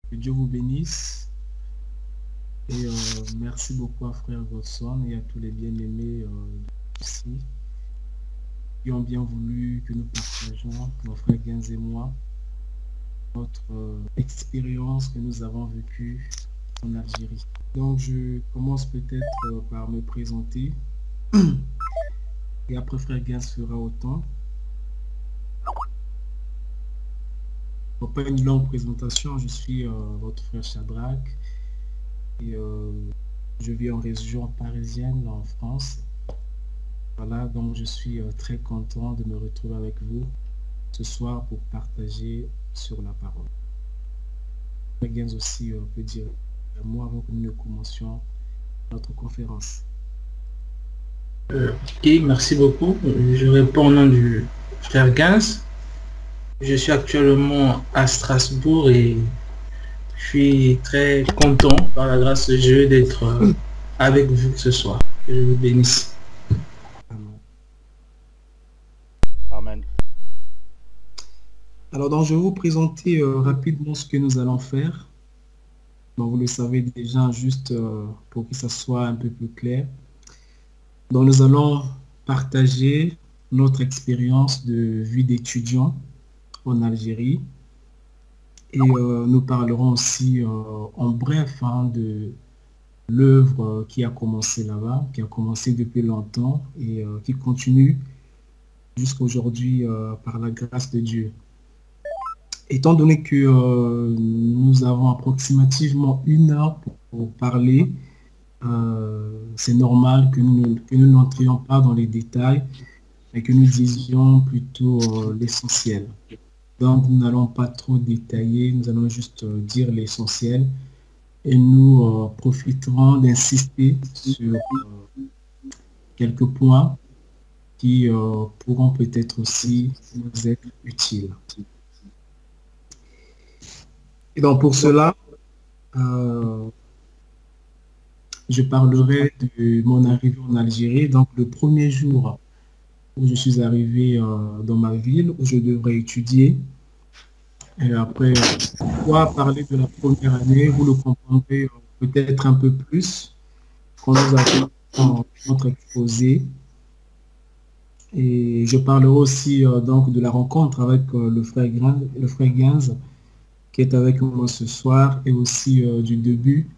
Que Dieu vous bénisse. Et merci beaucoup à Frère Godson et à tous les bien-aimés ici qui ont bien voulu que nous partageons, mon frère Gains et moi, notre expérience que nous avons vécue en Algérie. Donc, je commence peut-être par me présenter et après Frère Gains fera autant. Pour pas une longue présentation, je suis votre frère Shadrach et je vis en région parisienne en France. Voilà, donc je suis très content de me retrouver avec vous ce soir pour partager sur la parole. Frère Gains aussi peut dire un mot avant que nous ne commencions notre conférence. Ok, merci beaucoup. Je réponds au nom du frère Gains. Je suis actuellement à Strasbourg et je suis très content, par la grâce de Dieu, d'être avec vous ce soir. Que je vous bénisse. Amen. Amen. Alors, donc, je vais vous présenter rapidement ce que nous allons faire. Donc, vous le savez déjà, juste pour que ça soit un peu plus clair. Donc, nous allons partager notre expérience de vie d'étudiant en Algérie. Et nous parlerons aussi en bref de l'œuvre qui a commencé là-bas, qui a commencé depuis longtemps et qui continue jusqu'à aujourd'hui par la grâce de Dieu. Étant donné que nous avons approximativement 1 heure pour parler, c'est normal que nous n'entrions pas dans les détails, mais que nous disions plutôt l'essentiel. Donc, nous n'allons pas trop détailler, nous allons juste dire l'essentiel et nous profiterons d'insister sur quelques points qui pourront peut-être aussi nous être utiles. Et donc, pour cela, je parlerai de mon arrivée en Algérie. Donc, le premier jour où je suis arrivé dans ma ville, où je devrais étudier. Et après, pourquoi parler de la première année, vous le comprendrez peut-être un peu plus quand nous avons notre exposé. Et je parlerai aussi donc de la rencontre avec le frère Gains, qui est avec moi ce soir, et aussi du début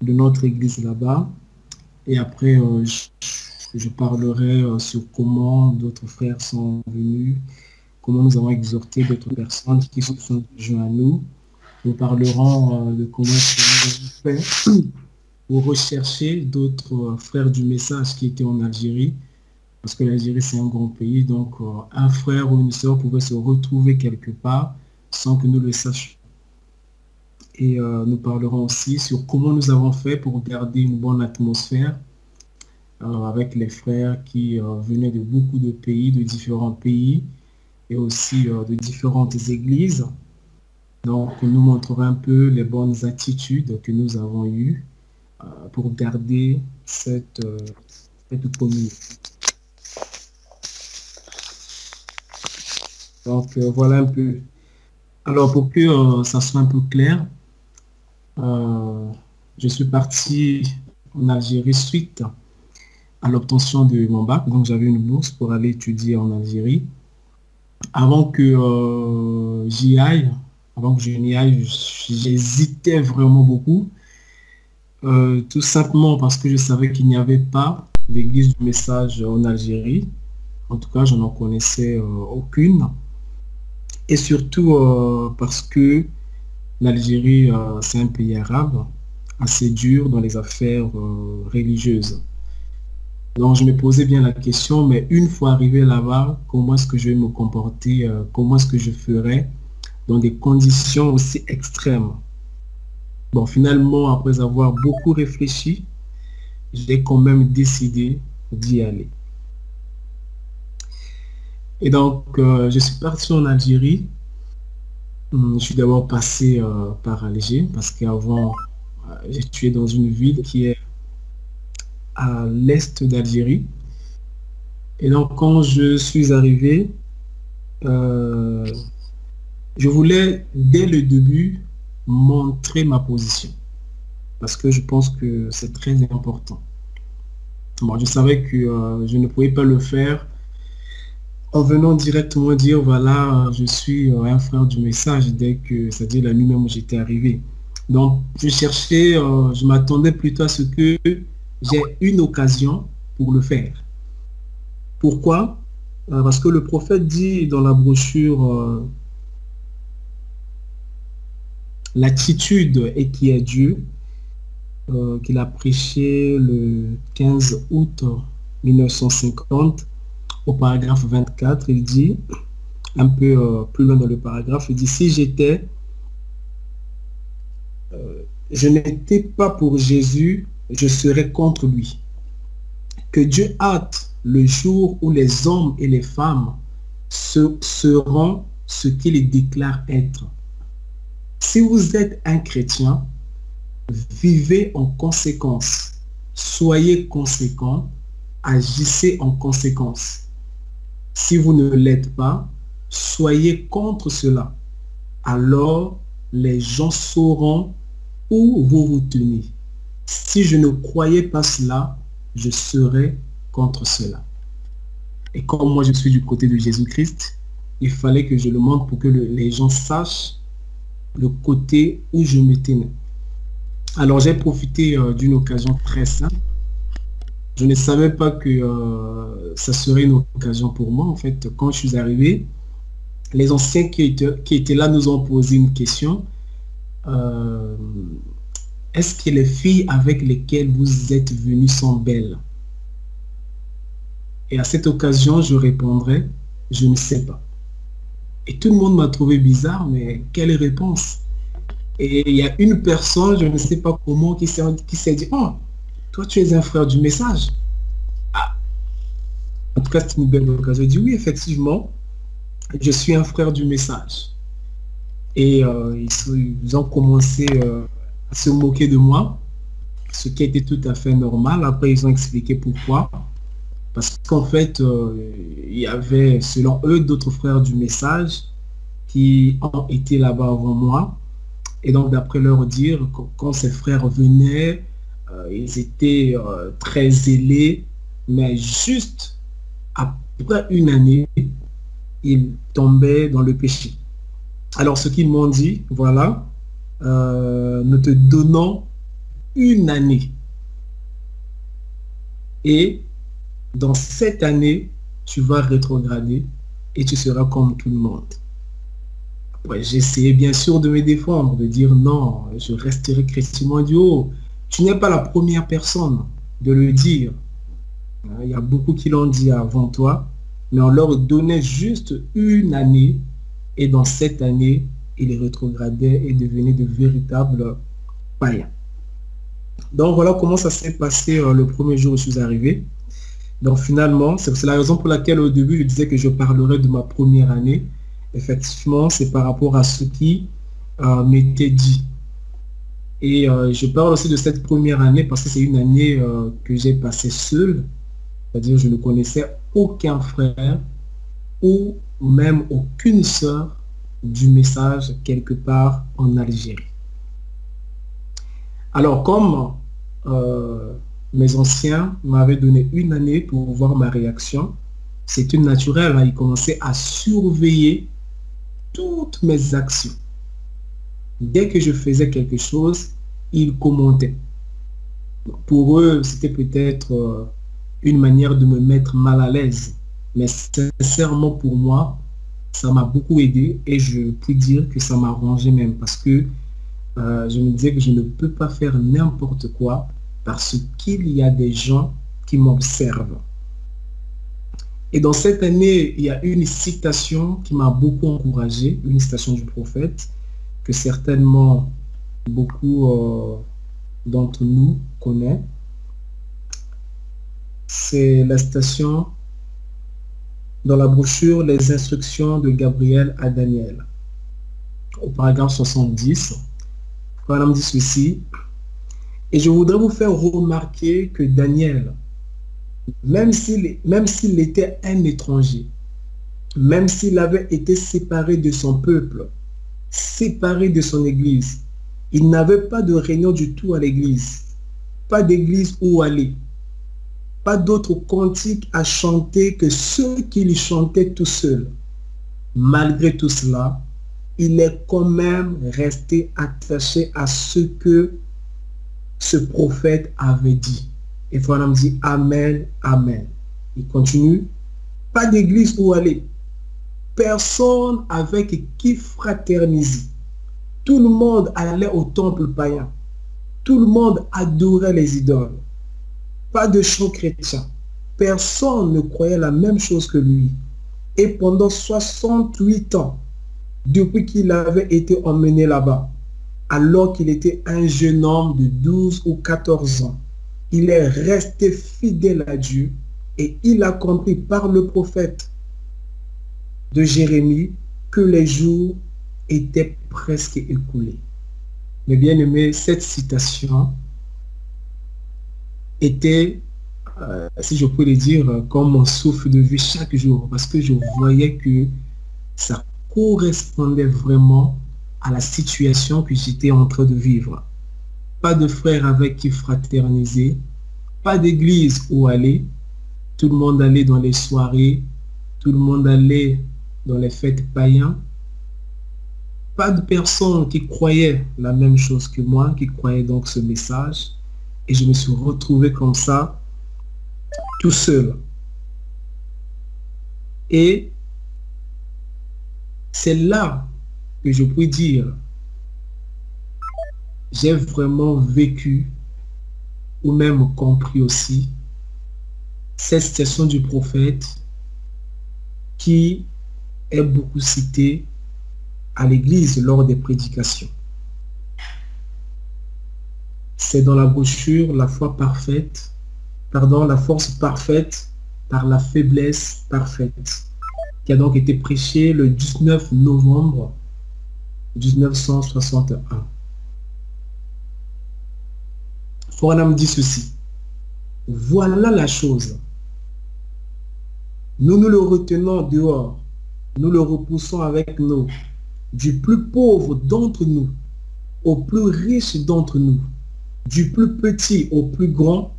de notre église là-bas. Et après, je parlerai sur comment d'autres frères sont venus, comment nous avons exhorté d'autres personnes qui se sont joints à nous. Nous parlerons de comment nous avons fait pour rechercher d'autres frères du message qui étaient en Algérie, parce que l'Algérie, c'est un grand pays, donc un frère ou une sœur pouvait se retrouver quelque part sans que nous le sachions. Et nous parlerons aussi sur comment nous avons fait pour garder une bonne atmosphère avec les frères qui venaient de beaucoup de pays, de différents pays, et aussi de différentes églises. Donc, nous montrerons un peu les bonnes attitudes que nous avons eues pour garder cette communauté. Donc, voilà un peu. Alors, pour que ça soit un peu clair, je suis parti en Algérie suite à l'obtention de mon bac. Donc, j'avais une bourse pour aller étudier en Algérie. Avant que j'y aille, avant que je n'y aille, j'hésitais vraiment beaucoup. Tout simplement parce que je savais qu'il n'y avait pas d'église du message en Algérie. En tout cas, je n'en connaissais aucune. Et surtout parce que l'Algérie, c'est un pays arabe, assez dur dans les affaires religieuses. Donc, je me posais bien la question, mais une fois arrivé là-bas, comment est-ce que je vais me comporter, comment est-ce que je ferais dans des conditions aussi extrêmes? Bon, finalement, après avoir beaucoup réfléchi, j'ai quand même décidé d'y aller. Et donc, je suis parti en Algérie. Je suis d'abord passé par Alger, parce qu'avant, j'étais dans une ville qui est à l'est d'Algérie. Et donc, quand je suis arrivé, je voulais, dès le début, montrer ma position. Parce que je pense que c'est très important. Bon, je savais que je ne pouvais pas le faire en venant directement dire, voilà, je suis un frère du message dès que, c'est-à-dire la nuit même où j'étais arrivé. Donc, je cherchais, je m'attendais plutôt à ce que j'ai une occasion pour le faire. Pourquoi? Parce que le prophète dit dans la brochure L'attitude et qui est Dieu, qu'il a prêché le 15 août 1950, au paragraphe 24, il dit, un peu plus loin dans le paragraphe, il dit, si je n'étais pas pour Jésus, je serais contre lui. Que Dieu hâte le jour où les hommes et les femmes seront ce qu'il déclare être. Si vous êtes un chrétien, vivez en conséquence, soyez conséquent, agissez en conséquence. Si vous ne l'êtes pas, soyez contre cela. Alors, les gens sauront où vous vous tenez. Si je ne croyais pas cela, je serais contre cela. Et comme moi je suis du côté de Jésus-Christ, il fallait que je le montre pour que les gens sachent le côté où je me tenais. Alors j'ai profité d'une occasion très simple. Je ne savais pas que ça serait une occasion pour moi. En fait, quand je suis arrivé, les anciens qui étaient là nous ont posé une question. Est-ce que les filles avec lesquelles vous êtes venus sont belles? Et à cette occasion, je répondrai, je ne sais pas. Et tout le monde m'a trouvé bizarre, mais quelle réponse? Et il y a une personne, je ne sais pas comment, qui s'est dit, oh, toi tu es un frère du message. Ah. En tout cas, c'est une belle occasion. Je dis oui, effectivement, je suis un frère du message. Et ils ont commencé à se moquer de moi, ce qui était tout à fait normal. Après, ils ont expliqué pourquoi. Parce qu'en fait, il y avait, selon eux, d'autres frères du message qui ont été là-bas avant moi. Et donc, d'après leur dire, quand ces frères venaient, ils étaient très zélés, mais juste après une année, ils tombaient dans le péché. Alors, ce qu'ils m'ont dit, voilà, nous te donnons une année. Et dans cette année, tu vas rétrograder et tu seras comme tout le monde. Après, j'ai essayé bien sûr de me défendre, de dire non, je resterai chrétien du haut. Tu n'es pas la première personne de le dire. Il y a beaucoup qui l'ont dit avant toi, mais on leur donnait juste une année et dans cette année, ils rétrogradaient et devenaient de véritables païens. Donc voilà comment ça s'est passé le premier jour où je suis arrivé. Donc finalement, c'est la raison pour laquelle au début, je disais que je parlerai de ma première année. Effectivement, c'est par rapport à ce qui m'était dit. Et je parle aussi de cette première année parce que c'est une année que j'ai passée seule. C'est-à-dire je ne connaissais aucun frère ou même aucune sœur du message quelque part en Algérie. Alors comme mes anciens m'avaient donné une année pour voir ma réaction, c'est une naturelle, hein, ils commençaient à surveiller toutes mes actions. Dès que je faisais quelque chose, ils commentaient. Pour eux, c'était peut-être une manière de me mettre mal à l'aise. Mais sincèrement, pour moi, ça m'a beaucoup aidé et je puis dire que ça m'a arrangé même parce que je me disais que je ne peux pas faire n'importe quoi parce qu'il y a des gens qui m'observent. Et dans cette année, il y a une citation qui m'a beaucoup encouragé, une citation du prophète que certainement beaucoup d'entre nous connaissent. C'est la citation dans la brochure Les instructions de Gabriel à Daniel. Au paragraphe 70, voilà, on dit ceci. Et je voudrais vous faire remarquer que Daniel, même s'il était un étranger, même s'il avait été séparé de son peuple, séparé de son église, Il n'avait pas de réunion du tout à l'église. Pas d'église où aller. Pas d'autres cantiques à chanter que ceux qu'il chantait tout seul. Malgré tout cela, il est quand même resté attaché à ce que ce prophète avait dit. Et Branham dit Amen, Amen. Il continue. Pas d'église où aller. Personne avec qui fraterniser. Tout le monde allait au temple païen. Tout le monde adorait les idoles. Pas de chant chrétien. Personne ne croyait la même chose que lui. Et pendant 68 ans, depuis qu'il avait été emmené là-bas, alors qu'il était un jeune homme de 12 ou 14 ans, il est resté fidèle à Dieu et il a compris par le prophète de Jérémie que les jours étaient presque écoulés. Mais bien aimé, cette citation était, si je peux le dire, comme mon souffle de vie chaque jour, parce que je voyais que ça correspondait vraiment à la situation que j'étais en train de vivre. Pas de frères avec qui fraterniser, pas d'église où aller, tout le monde allait dans les soirées, tout le monde allait dans les fêtes païennes, pas de personnes qui croyaient la même chose que moi, qui croyaient donc ce message, et je me suis retrouvé comme ça, tout seul. Et c'est là que je peux dire, j'ai vraiment vécu ou même compris aussi cette citation du prophète qui est beaucoup citée à l'église lors des prédications. C'est dans la brochure La foi parfaite, la force parfaite par la faiblesse parfaite, qui a donc été prêchée le 19 novembre 1961. Branham dit ceci. Voilà la chose. Nous nous le retenons dehors. Nous le repoussons avec nous. Du plus pauvre d'entre nous au plus riche d'entre nous. Du plus petit au plus grand.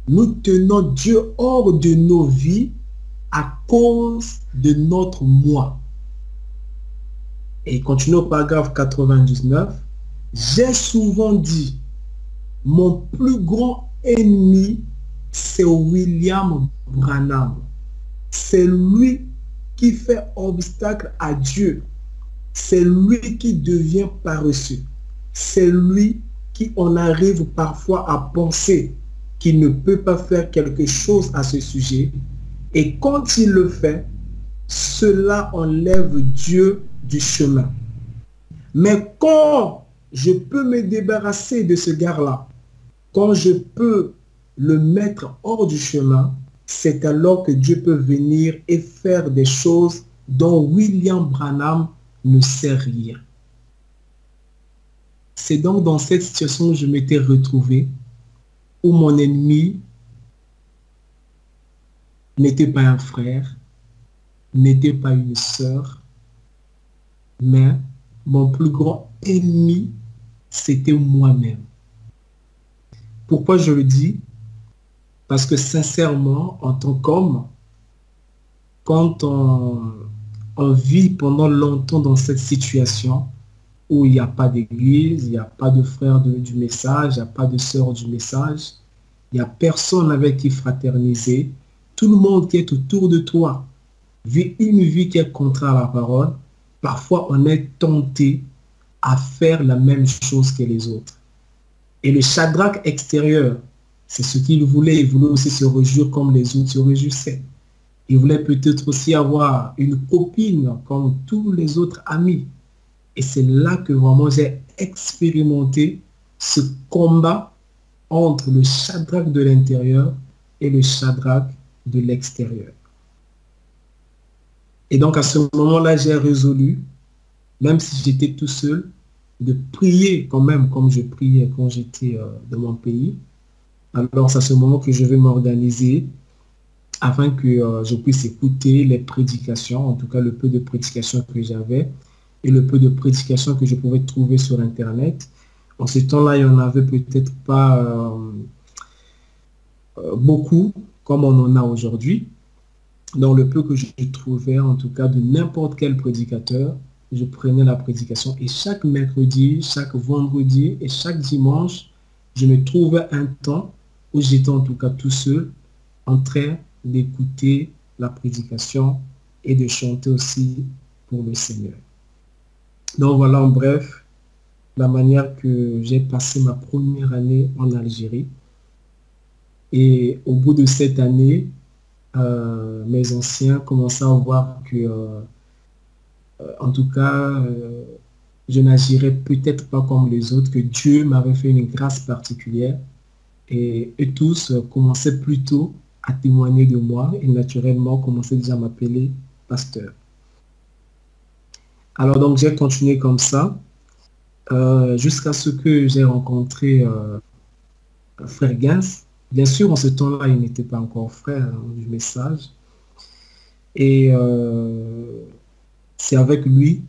Nous tenons Dieu hors de nos vies à cause de notre moi. Et il continue au paragraphe 99. J'ai souvent dit, mon plus grand ennemi, c'est William Branham. C'est lui qui fait obstacle à Dieu. C'est lui qui devient paresseux. C'est lui qui en arrive parfois à penser qu'il ne peut pas faire quelque chose à ce sujet. Et quand il le fait, cela enlève Dieu du chemin. Mais quand je peux me débarrasser de ce gars-là, quand je peux le mettre hors du chemin, c'est alors que Dieu peut venir et faire des choses dont William Branham ne sait rien. C'est donc dans cette situation où je m'étais retrouvé, où mon ennemi n'était pas un frère, n'était pas une sœur, mais mon plus grand ennemi, c'était moi-même. Pourquoi je le dis? Parce que sincèrement, en tant qu'homme, quand on vit pendant longtemps dans cette situation où il n'y a pas d'église, il n'y a pas de frère du message, il n'y a pas de sœur du message, il n'y a personne avec qui fraterniser, tout le monde qui est autour de toi vit une vie qui est contraire à la parole, parfois on est tenté à faire la même chose que les autres. Et le Shadrach extérieur, c'est ce qu'il voulait. Il voulait aussi se réjouir comme les autres se réjouissaient. Il voulait peut-être aussi avoir une copine comme tous les autres amis. Et c'est là que vraiment j'ai expérimenté ce combat entre le Shadrach de l'intérieur et le Shadrach de l'extérieur. Et donc à ce moment-là, j'ai résolu, même si j'étais tout seul, de prier quand même comme je priais quand j'étais dans mon pays. Alors c'est à ce moment que je vais m'organiser afin que je puisse écouter les prédications, en tout cas le peu de prédications que j'avais et le peu de prédications que je pouvais trouver sur Internet. En ce temps-là, il n'y en avait peut-être pas beaucoup comme on en a aujourd'hui. Dans le peu que je trouvais, en tout cas, de n'importe quel prédicateur, je prenais la prédication et chaque mercredi, chaque vendredi et chaque dimanche, je me trouvais un temps où j'étais en tout cas tout seul en train d'écouter la prédication et de chanter aussi pour le Seigneur. Donc voilà en bref la manière que j'ai passé ma première année en Algérie. Et au bout de cette année, mes anciens commençaient à voir que, en tout cas, je n'agirais peut-être pas comme les autres, que Dieu m'avait fait une grâce particulière. Et tous commençaient plutôt à témoigner de moi et naturellement commençaient déjà à m'appeler pasteur. Alors donc j'ai continué comme ça jusqu'à ce que j'ai rencontré frère Gins. Bien sûr, en ce temps-là, il n'était pas encore frère du message. Et c'est avec lui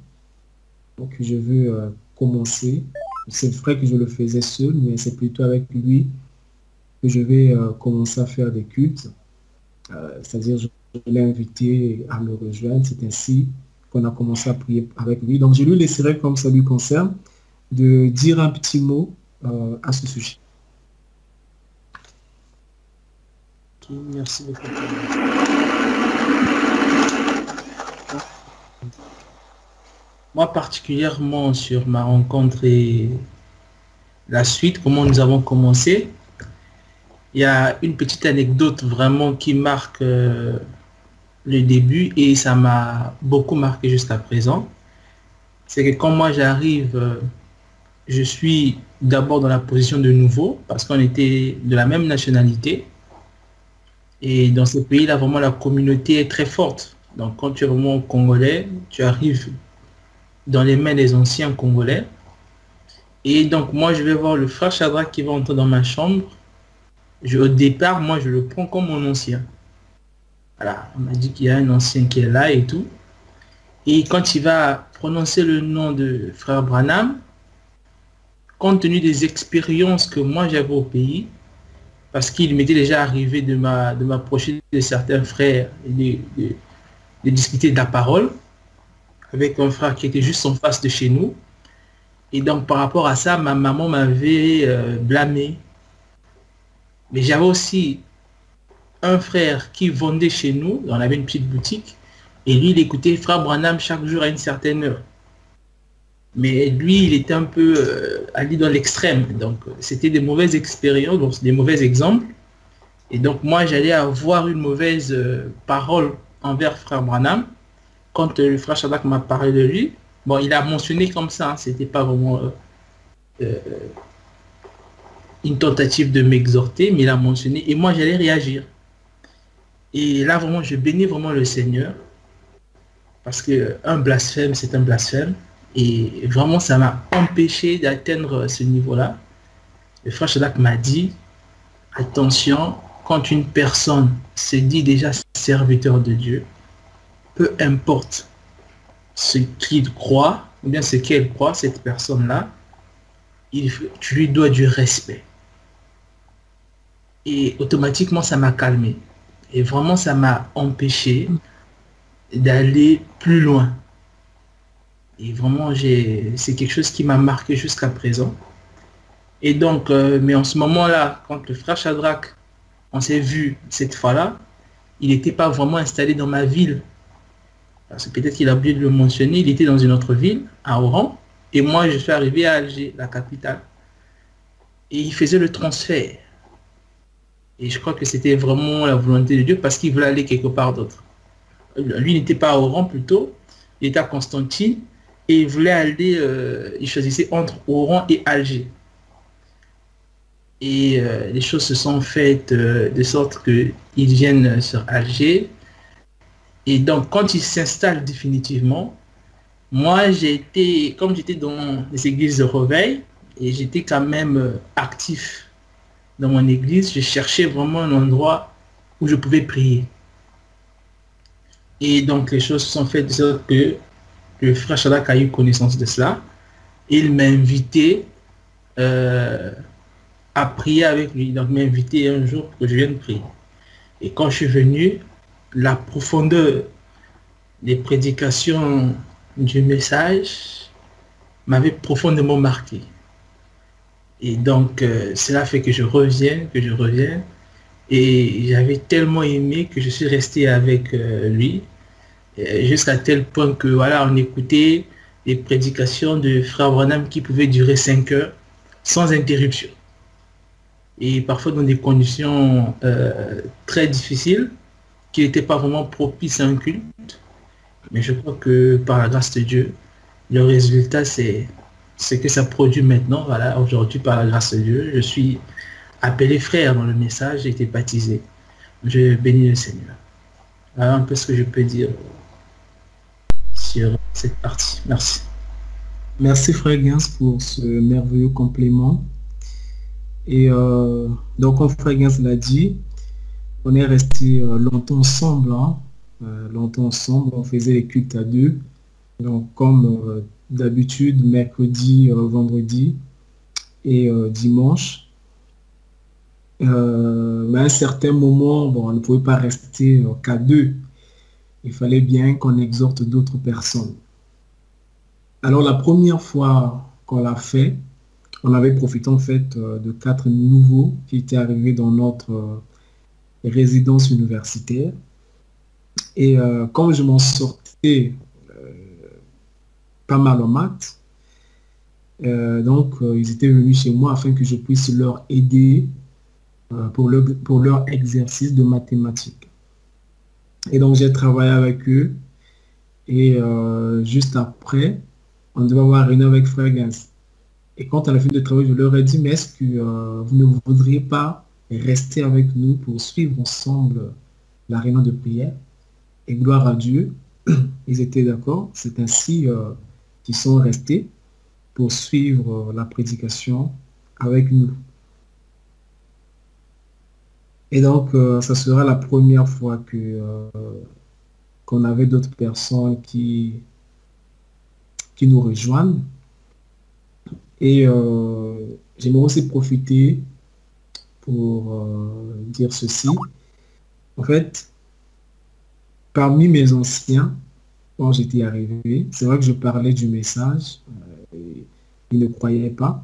que je veux commencer. C'est vrai que je le faisais seul, mais c'est plutôt avec lui que je vais commencer à faire des cultes. C'est-à-dire, je l'ai invité à me rejoindre. C'est ainsi qu'on a commencé à prier avec lui. Donc, je lui laisserai, comme ça lui concerne, de dire un petit mot à ce sujet. Okay, merci beaucoup. Moi, particulièrement sur ma rencontre et la suite, comment nous avons commencé, il y a une petite anecdote vraiment qui marque le début et ça m'a beaucoup marqué jusqu'à présent. C'est que quand moi j'arrive, je suis d'abord dans la position de nouveau parce qu'on était de la même nationalité. Et dans ce pays-là, vraiment, la communauté est très forte. Donc, quand tu es vraiment congolais, tu arrives dans les mains des anciens congolais. Et donc, moi, je vais voir le frère Shadrach qui va entrer dans ma chambre. Au départ, moi, je le prends comme mon ancien. Voilà, on m'a dit qu'il y a un ancien qui est là et tout. Et quand il va prononcer le nom de frère Branham, compte tenu des expériences que moi j'avais au pays, parce qu'il m'était déjà arrivé de m'approcher de certains frères et de discuter de la parole avec un frère qui était juste en face de chez nous. Et donc par rapport à ça, ma maman m'avait blâmé. Mais j'avais aussi un frère qui vendait chez nous, on avait une petite boutique, et lui il écoutait frère Branham chaque jour à une certaine heure. Mais lui, il était un peu allé dans l'extrême. Donc, c'était des mauvaises expériences, donc des mauvais exemples. Et donc, moi, j'allais avoir une mauvaise parole envers frère Branham. Quand le frère Shadrach m'a parlé de lui, bon, il a mentionné comme ça, hein, c'était pas vraiment une tentative de m'exhorter, mais il a mentionné, et moi, j'allais réagir. Et là, vraiment, je bénis vraiment le Seigneur, parce qu'un blasphème, c'est un blasphème. Et vraiment, ça m'a empêché d'atteindre ce niveau-là. Le frère Shadrach m'a dit, attention, quand une personne se dit déjà serviteur de Dieu, peu importe ce qu'il croit, ou bien ce qu'elle croit, cette personne-là, tu lui dois du respect. Et automatiquement, ça m'a calmé. Et vraiment, ça m'a empêché d'aller plus loin. Et vraiment, c'est quelque chose qui m'a marqué jusqu'à présent. Et donc, mais en ce moment-là, quand le frère Shadrach, on s'est vu cette fois-là, il n'était pas vraiment installé dans ma ville. Parce que peut-être qu'il a oublié de le mentionner, il était dans une autre ville, à Oran. Et moi, je suis arrivé à Alger, la capitale. Et il faisait le transfert. Et je crois que c'était vraiment la volonté de Dieu parce qu'il voulait aller quelque part d'autre. Lui n'était pas à Oran plutôt, il était à Constantine. Et il voulait aller, il choisissait entre Oran et Alger. Et les choses se sont faites de sorte qu'ils viennent sur Alger. Et donc, quand il s'installe définitivement, moi, comme j'étais dans les églises de réveil, et j'étais quand même actif dans mon église, je cherchais vraiment un endroit où je pouvais prier. Et donc, les choses se sont faites de sorte que le frère Shadrach a eu connaissance de cela. Et il m'a invité euh, à prier avec lui. Donc, il m'a invité un jour pour que je vienne prier. Et quand je suis venu, la profondeur des prédications du message m'avait profondément marqué. Et donc, cela fait que je reviens. Et j'avais tellement aimé que je suis resté avec lui, jusqu'à tel point que, voilà, on écoutait les prédications de Frère Branham qui pouvaient durer 5 heures sans interruption. Et parfois dans des conditions très difficiles, qui n'étaient pas vraiment propices à un culte. Mais je crois que par la grâce de Dieu, le résultat, c'est ce que ça produit maintenant. Voilà, aujourd'hui, par la grâce de Dieu, je suis appelé frère dans le message, j'ai été baptisé. Je bénis le Seigneur. Voilà un peu ce que je peux dire sur cette partie. Merci. Merci Frère Gans pour ce merveilleux complément. Et donc, comme Frère Gans l'a dit, on est resté longtemps ensemble. Longtemps ensemble, on faisait les cultes à deux. Donc, comme d'habitude, mercredi, vendredi et dimanche. Mais à un certain moment, bon, on ne pouvait pas rester qu'à deux. Il fallait bien qu'on exhorte d'autres personnes. Alors, la première fois qu'on l'a fait, on avait profité en fait de 4 nouveaux qui étaient arrivés dans notre résidence universitaire. Et comme je m'en sortais pas mal en maths, donc ils étaient venus chez moi afin que je puisse leur aider pour leur exercice de mathématiques. Et donc j'ai travaillé avec eux et juste après, on devait avoir une réunion avec Frère Gans. Et quand à la fin de travail, je leur ai dit, mais est-ce que vous ne voudriez pas rester avec nous pour suivre ensemble la réunion de prière? Et gloire à Dieu, ils étaient d'accord. C'est ainsi qu'ils sont restés pour suivre la prédication avec nous. Et donc, ça sera la première fois qu'on avait d'autres personnes qui nous rejoignent. Et j'aimerais aussi profiter pour dire ceci. En fait, parmi mes anciens, quand j'étais arrivé, c'est vrai que je parlais du message, ils ne croyaient pas,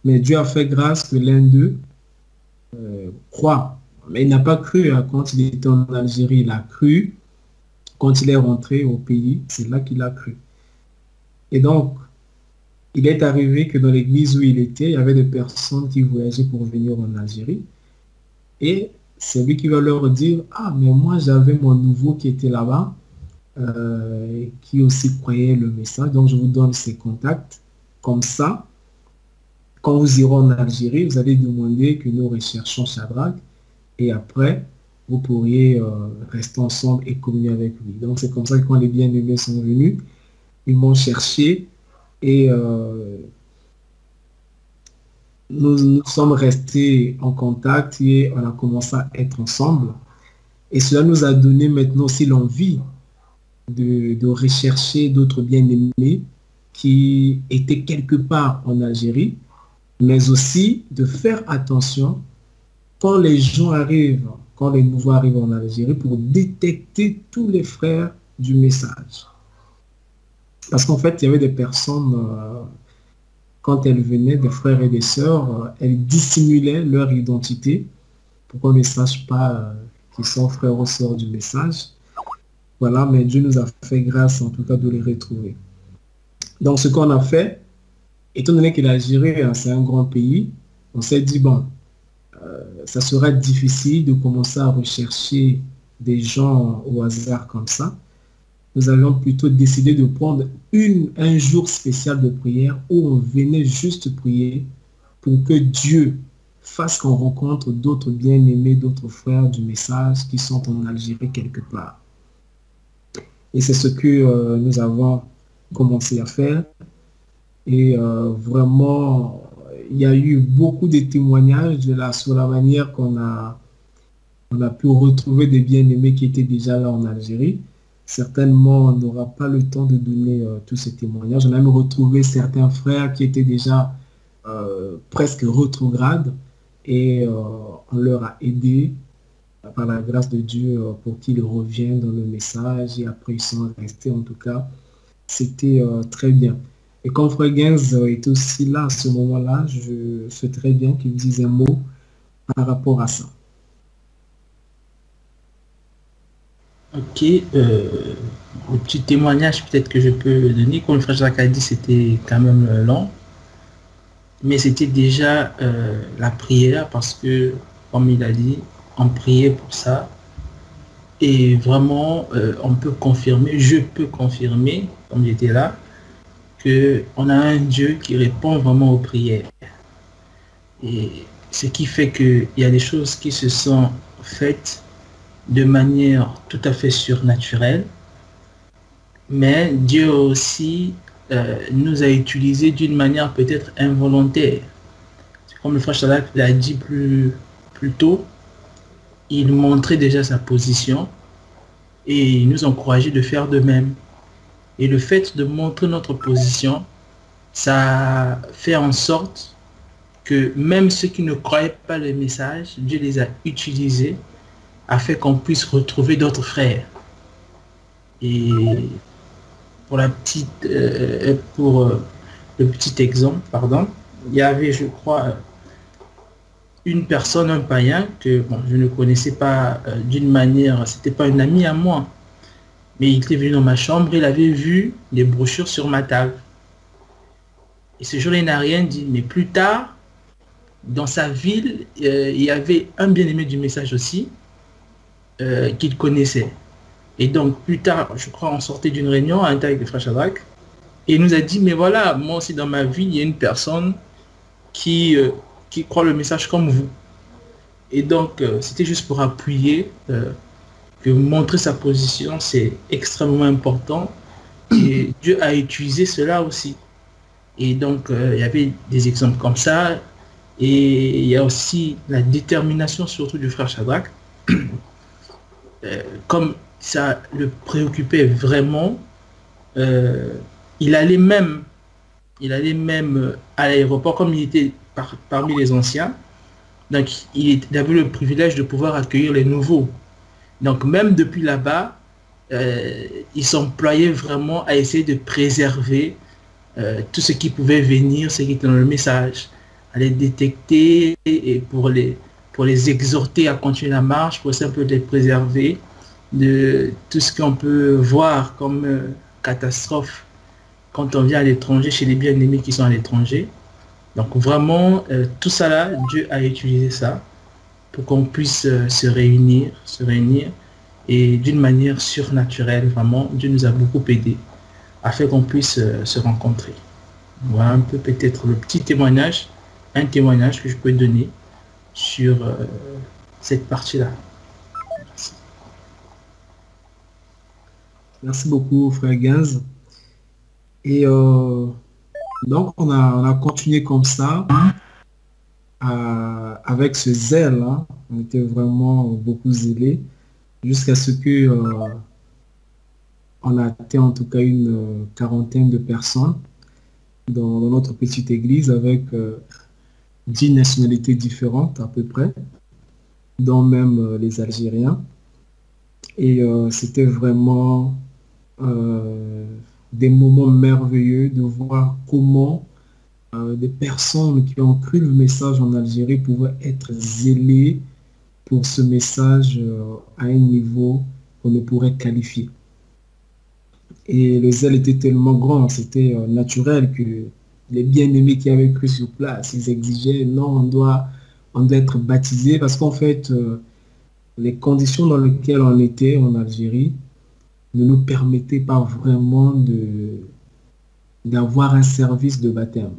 mais Dieu a fait grâce que l'un d'eux croit. Mais il n'a pas cru quand il était en Algérie, il a cru quand il est rentré au pays, c'est là qu'il a cru. Et donc, il est arrivé que dans l'église où il était, il y avait des personnes qui voyageaient pour venir en Algérie. Et c'est lui qui va leur dire, ah, mais moi j'avais mon nouveau qui était là-bas, qui aussi croyait le message. Donc je vous donne ses contacts. Comme ça, quand vous irez en Algérie, vous allez demander que nous recherchons Shadrach. Et après, vous pourriez rester ensemble et communier avec lui. Donc c'est comme ça que quand les bien-aimés sont venus, ils m'ont cherché et nous sommes restés en contact et on a commencé à être ensemble. Et cela nous a donné maintenant aussi l'envie de rechercher d'autres bien-aimés qui étaient quelque part en Algérie, mais aussi de faire attention quand les gens arrivent, quand les nouveaux arrivent en Algérie, pour détecter tous les frères du message. Parce qu'en fait, il y avait des personnes, quand elles venaient, des frères et des sœurs, elles dissimulaient leur identité pour qu'on ne sache pas qu'ils sont frères ou sœurs du message. Voilà, mais Dieu nous a fait grâce en tout cas de les retrouver. Donc ce qu'on a fait, étant donné que l'Algérie, c'est un grand pays, on s'est dit, bon, ça sera difficile de commencer à rechercher des gens au hasard comme ça. Nous avions plutôt décidé de prendre un jour spécial de prière où on venait juste prier pour que Dieu fasse qu'on rencontre d'autres bien-aimés, d'autres frères du message qui sont en Algérie quelque part. Et c'est ce que nous avons commencé à faire. Et vraiment, il y a eu beaucoup de témoignages sur la manière qu'on a pu retrouver des bien-aimés qui étaient déjà là en Algérie. Certainement, on n'aura pas le temps de donner tous ces témoignages. On a même retrouvé certains frères qui étaient déjà presque rétrograde et on leur a aidé par la grâce de Dieu pour qu'ils reviennent dans le message et après ils sont restés en tout cas. C'était très bien. Et quand Frère Gaines était aussi là à ce moment-là, je souhaiterais bien qu'il dise un mot par rapport à ça. Ok, le petit témoignage peut-être que je peux donner, comme le frère Jacques a dit, c'était quand même long, mais c'était déjà la prière parce que, comme il a dit, on priait pour ça. Et vraiment, on peut confirmer, je peux confirmer, comme j'étais là, qu'on a un Dieu qui répond vraiment aux prières. Et ce qui fait qu'il y a des choses qui se sont faites de manière tout à fait surnaturelle, mais Dieu aussi nous a utilisés d'une manière peut-être involontaire. Comme le frère Chalak l'a dit plus tôt, il montrait déjà sa position et il nous encourageait de faire de même. Et le fait de montrer notre position, ça fait en sorte que même ceux qui ne croyaient pas le message, Dieu les a utilisés afin qu'on puisse retrouver d'autres frères. Et pour le petit exemple, pardon, il y avait, je crois, une personne, un païen, que bon, je ne connaissais pas d'une manière, c'était pas un ami à moi, mais il était venu dans ma chambre, il avait vu des brochures sur ma table. Et ce jour-là, il n'a rien dit, mais plus tard, dans sa ville, il y avait un bien-aimé du message aussi, qu'il connaissait. Et donc, plus tard, je crois, on sortait d'une réunion avec le frère Shadrach, et il nous a dit, mais voilà, moi aussi dans ma vie, il y a une personne qui croit le message comme vous. Et donc, c'était juste pour appuyer que montrer sa position, c'est extrêmement important. Et Dieu a utilisé cela aussi. Et donc, il y avait des exemples comme ça. Et il y a aussi la détermination, surtout du frère Shadrach. Comme ça le préoccupait vraiment, il allait même à l'aéroport, comme il était parmi les anciens. Donc, il avait le privilège de pouvoir accueillir les nouveaux. Donc, même depuis là-bas, il s'employait vraiment à essayer de préserver tout ce qui pouvait venir, ce qui était dans le message, à les détecter et pour les exhorter à continuer la marche, pour essayer un peu de les préserver de tout ce qu'on peut voir comme catastrophe quand on vient à l'étranger, chez les bien-aimés qui sont à l'étranger. Donc vraiment, tout ça là, Dieu a utilisé ça pour qu'on puisse se réunir et d'une manière surnaturelle, vraiment, Dieu nous a beaucoup aidés afin qu'on puisse se rencontrer. Voilà un peu peut-être le petit témoignage, un témoignage que je peux donner sur cette partie-là. Merci. Merci beaucoup, frère Gaines. Et donc, on a continué comme ça, avec ce zèle. Hein. On était vraiment beaucoup zélés, jusqu'à ce que on a atteint en tout cas une quarantaine de personnes dans notre petite église, avec 10 nationalités différentes à peu près, dont même les Algériens. Et c'était vraiment des moments merveilleux de voir comment des personnes qui ont cru le message en Algérie pouvaient être zélées pour ce message à un niveau qu'on ne pourrait qualifier. Et le zèle était tellement grand, c'était naturel que les bien-aimés qui avaient cru sur place, ils exigeaient, non, on doit être baptisé, parce qu'en fait, les conditions dans lesquelles on était en Algérie ne nous permettaient pas vraiment d'avoir un service de baptême.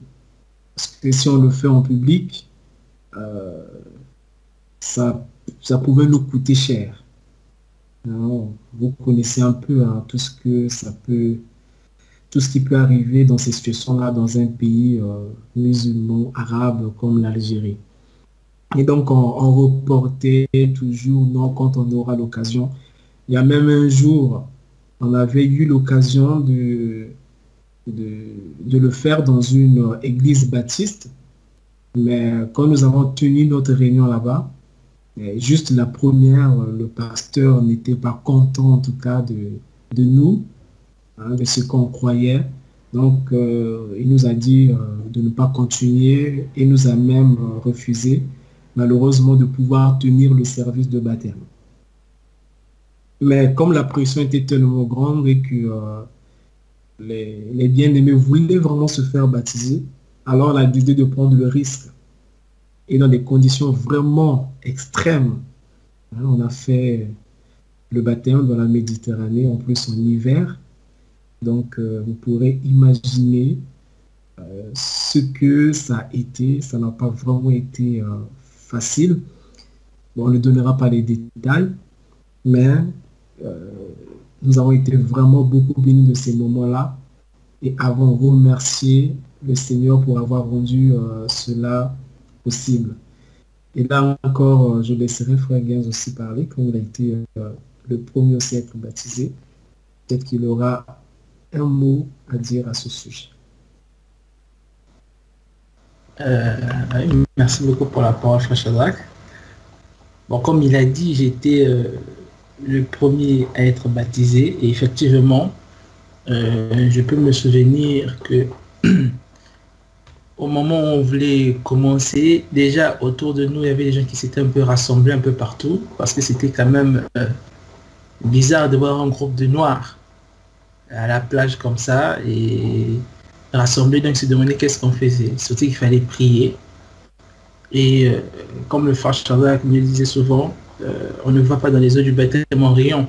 Parce que si on le fait en public, ça pouvait nous coûter cher. Alors, vous connaissez un peu hein, tout ce qui peut arriver dans ces situations-là dans un pays musulman, arabe comme l'Algérie. Et donc, on reportait toujours, non, quand on aura l'occasion. Il y a même un jour, on avait eu l'occasion de le faire dans une église baptiste. Mais quand nous avons tenu notre réunion là-bas, juste la première, le pasteur n'était pas content en tout cas de nous, hein, de ce qu'on croyait. Donc, il nous a dit de ne pas continuer et nous a même refusé, malheureusement, de pouvoir tenir le service de baptême. Mais comme la pression était tellement grande et que les bien-aimés voulaient vraiment se faire baptiser, alors on a décidé de prendre le risque. Et dans des conditions vraiment extrêmes, hein, on a fait le baptême dans la Méditerranée, en plus en hiver. Donc, vous pourrez imaginer ce que ça a été. Ça n'a pas vraiment été facile. Bon, on ne donnera pas les détails, mais nous avons été vraiment beaucoup bénis de ces moments-là et avons remercié le Seigneur pour avoir rendu cela possible. Et là encore, je laisserai Frère Gains aussi parler, comme il a été le premier aussi à être baptisé. Peut-être qu'il aura un mot à dire à ce sujet. Merci beaucoup pour la parole, Frère Shadrach. Bon, comme il a dit, j'étais le premier à être baptisé et effectivement, je peux me souvenir que au moment où on voulait commencer, déjà autour de nous, il y avait des gens qui s'étaient un peu rassemblés un peu partout parce que c'était quand même bizarre de voir un groupe de Noirs à la plage comme ça et rassemblés, donc se demander qu'est-ce qu'on faisait. Surtout qu'il fallait prier. Et comme le frère Shadrach me disait souvent, on ne va pas dans les eaux du baptême en riant.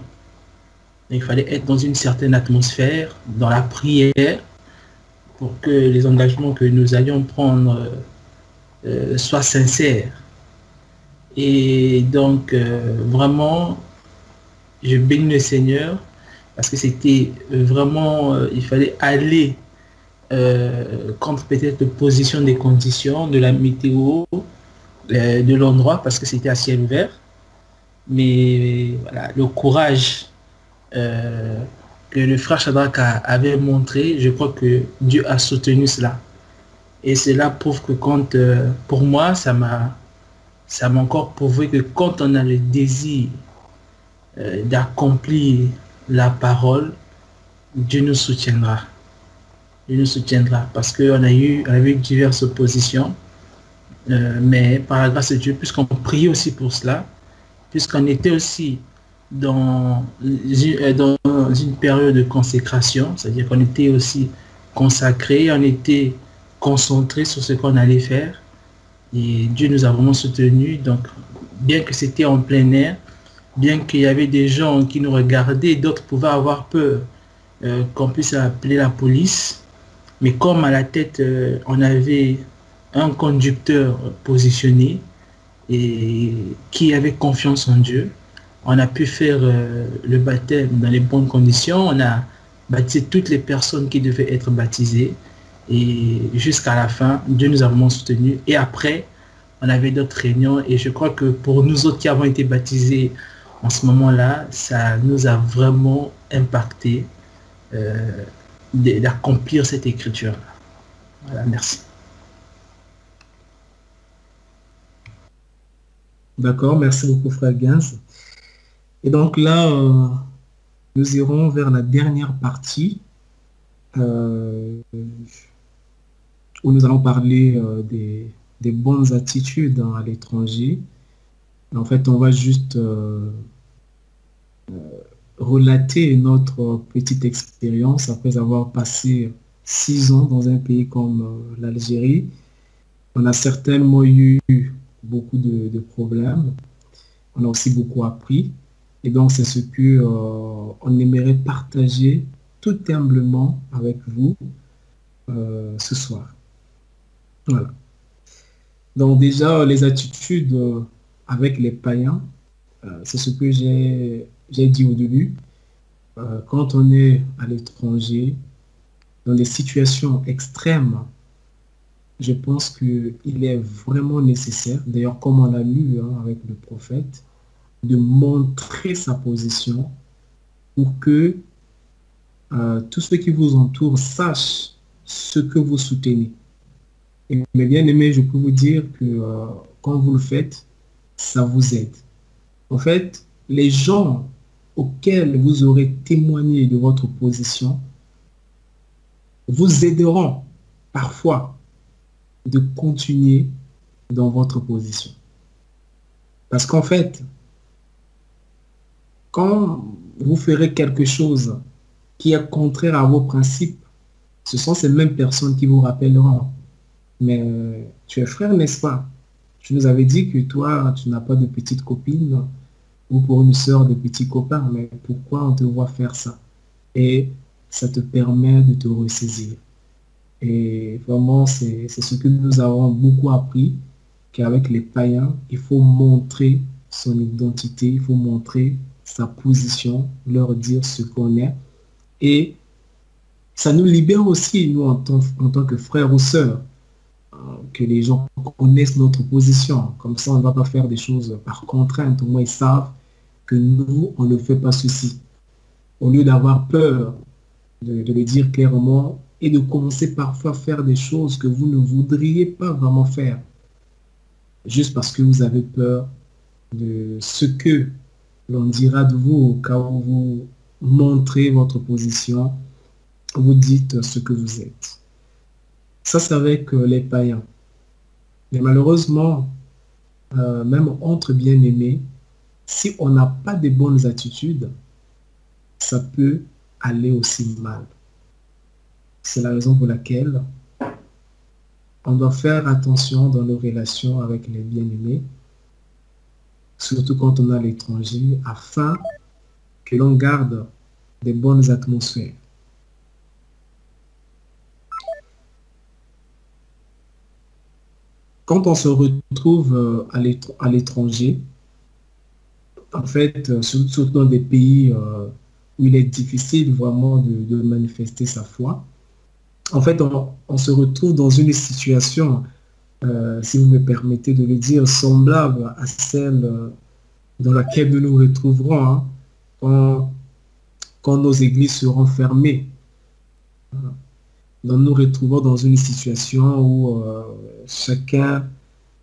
Il fallait être dans une certaine atmosphère, dans la prière, pour que les engagements que nous allions prendre soient sincères. Et donc, vraiment, je bénis le Seigneur, parce que c'était vraiment, il fallait aller contre peut-être la position des conditions, de la météo, de l'endroit, parce que c'était à ciel ouvert. Mais voilà, le courage que le frère Shadrach avait montré, je crois que Dieu a soutenu cela. Et cela prouve que quand, pour moi, ça m'a encore prouvé que quand on a le désir d'accomplir la parole, Dieu nous soutiendra. Dieu nous soutiendra parce qu'on a eu diverses oppositions. Mais par la grâce de Dieu, puisqu'on priait aussi pour cela, puisqu'on était aussi dans une période de consécration, c'est-à-dire qu'on était aussi consacré, on était concentré sur ce qu'on allait faire. Et Dieu nous a vraiment soutenus. Donc, bien que c'était en plein air, bien qu'il y avait des gens qui nous regardaient, d'autres pouvaient avoir peur qu'on puisse appeler la police. Mais comme à la tête, on avait un conducteur positionné et qui avait confiance en Dieu, on a pu faire le baptême dans les bonnes conditions. On a baptisé toutes les personnes qui devaient être baptisées. Et jusqu'à la fin, Dieu nous a vraiment soutenus. Et après, on avait d'autres réunions. Et je crois que pour nous autres qui avons été baptisés en ce moment-là, ça nous a vraiment impacté d'accomplir cette écriture. Voilà, merci. D'accord, merci beaucoup, Frère Gains. Et donc là, nous irons vers la dernière partie où nous allons parler des bonnes attitudes à l'étranger. En fait, on va juste relater notre petite expérience après avoir passé 6 ans dans un pays comme l'Algérie. On a certainement eu beaucoup de problèmes. On a aussi beaucoup appris. Et donc, c'est ce que on aimerait partager tout humblement avec vous ce soir. Voilà. Donc déjà, les attitudes avec les païens, c'est ce que j'ai dit au début. Quand on est à l'étranger, dans des situations extrêmes, je pense qu'il est vraiment nécessaire, d'ailleurs comme on l'a lu avec le prophète, de montrer sa position pour que tous ceux qui vous entourent sachent ce que vous soutenez. Et mes bien-aimés, je peux vous dire que quand vous le faites, ça vous aide. En fait, les gens auxquels vous aurez témoigné de votre position vous aideront parfois de continuer dans votre position. Parce qu'en fait, quand vous ferez quelque chose qui est contraire à vos principes, ce sont ces mêmes personnes qui vous rappelleront. Mais tu es frère, n'est-ce pas? Tu nous avais dit que toi, tu n'as pas de petite copine ou pour une sœur de petits copains, mais pourquoi on te voit faire ça? Et ça te permet de te ressaisir. Et vraiment, c'est ce que nous avons beaucoup appris, qu'avec les païens, il faut montrer son identité, il faut montrer sa position, leur dire ce qu'on est. Et ça nous libère aussi, nous, en tant que frères ou sœurs, que les gens connaissent notre position. Comme ça, on ne va pas faire des choses par contrainte. Au moins, ils savent que nous, on ne fait pas ceci. Au lieu d'avoir peur de le dire clairement et de commencer parfois à faire des choses que vous ne voudriez pas vraiment faire, juste parce que vous avez peur de ce que l'on dira de vous au cas où vous montrez votre position, vous dites ce que vous êtes. Ça, c'est avec les païens. Mais malheureusement, même entre bien-aimés, si on n'a pas de bonnes attitudes, ça peut aller aussi mal. C'est la raison pour laquelle on doit faire attention dans nos relations avec les bien-aimés, surtout quand on est à l'étranger, afin que l'on garde des bonnes atmosphères. Quand on se retrouve à l'étranger, en fait, surtout dans des pays où il est difficile vraiment de manifester sa foi, en fait, on se retrouve dans une situation, si vous me permettez de le dire, semblable à celle dans laquelle nous nous retrouverons quand nos églises seront fermées. Donc, nous retrouvons dans une situation où chacun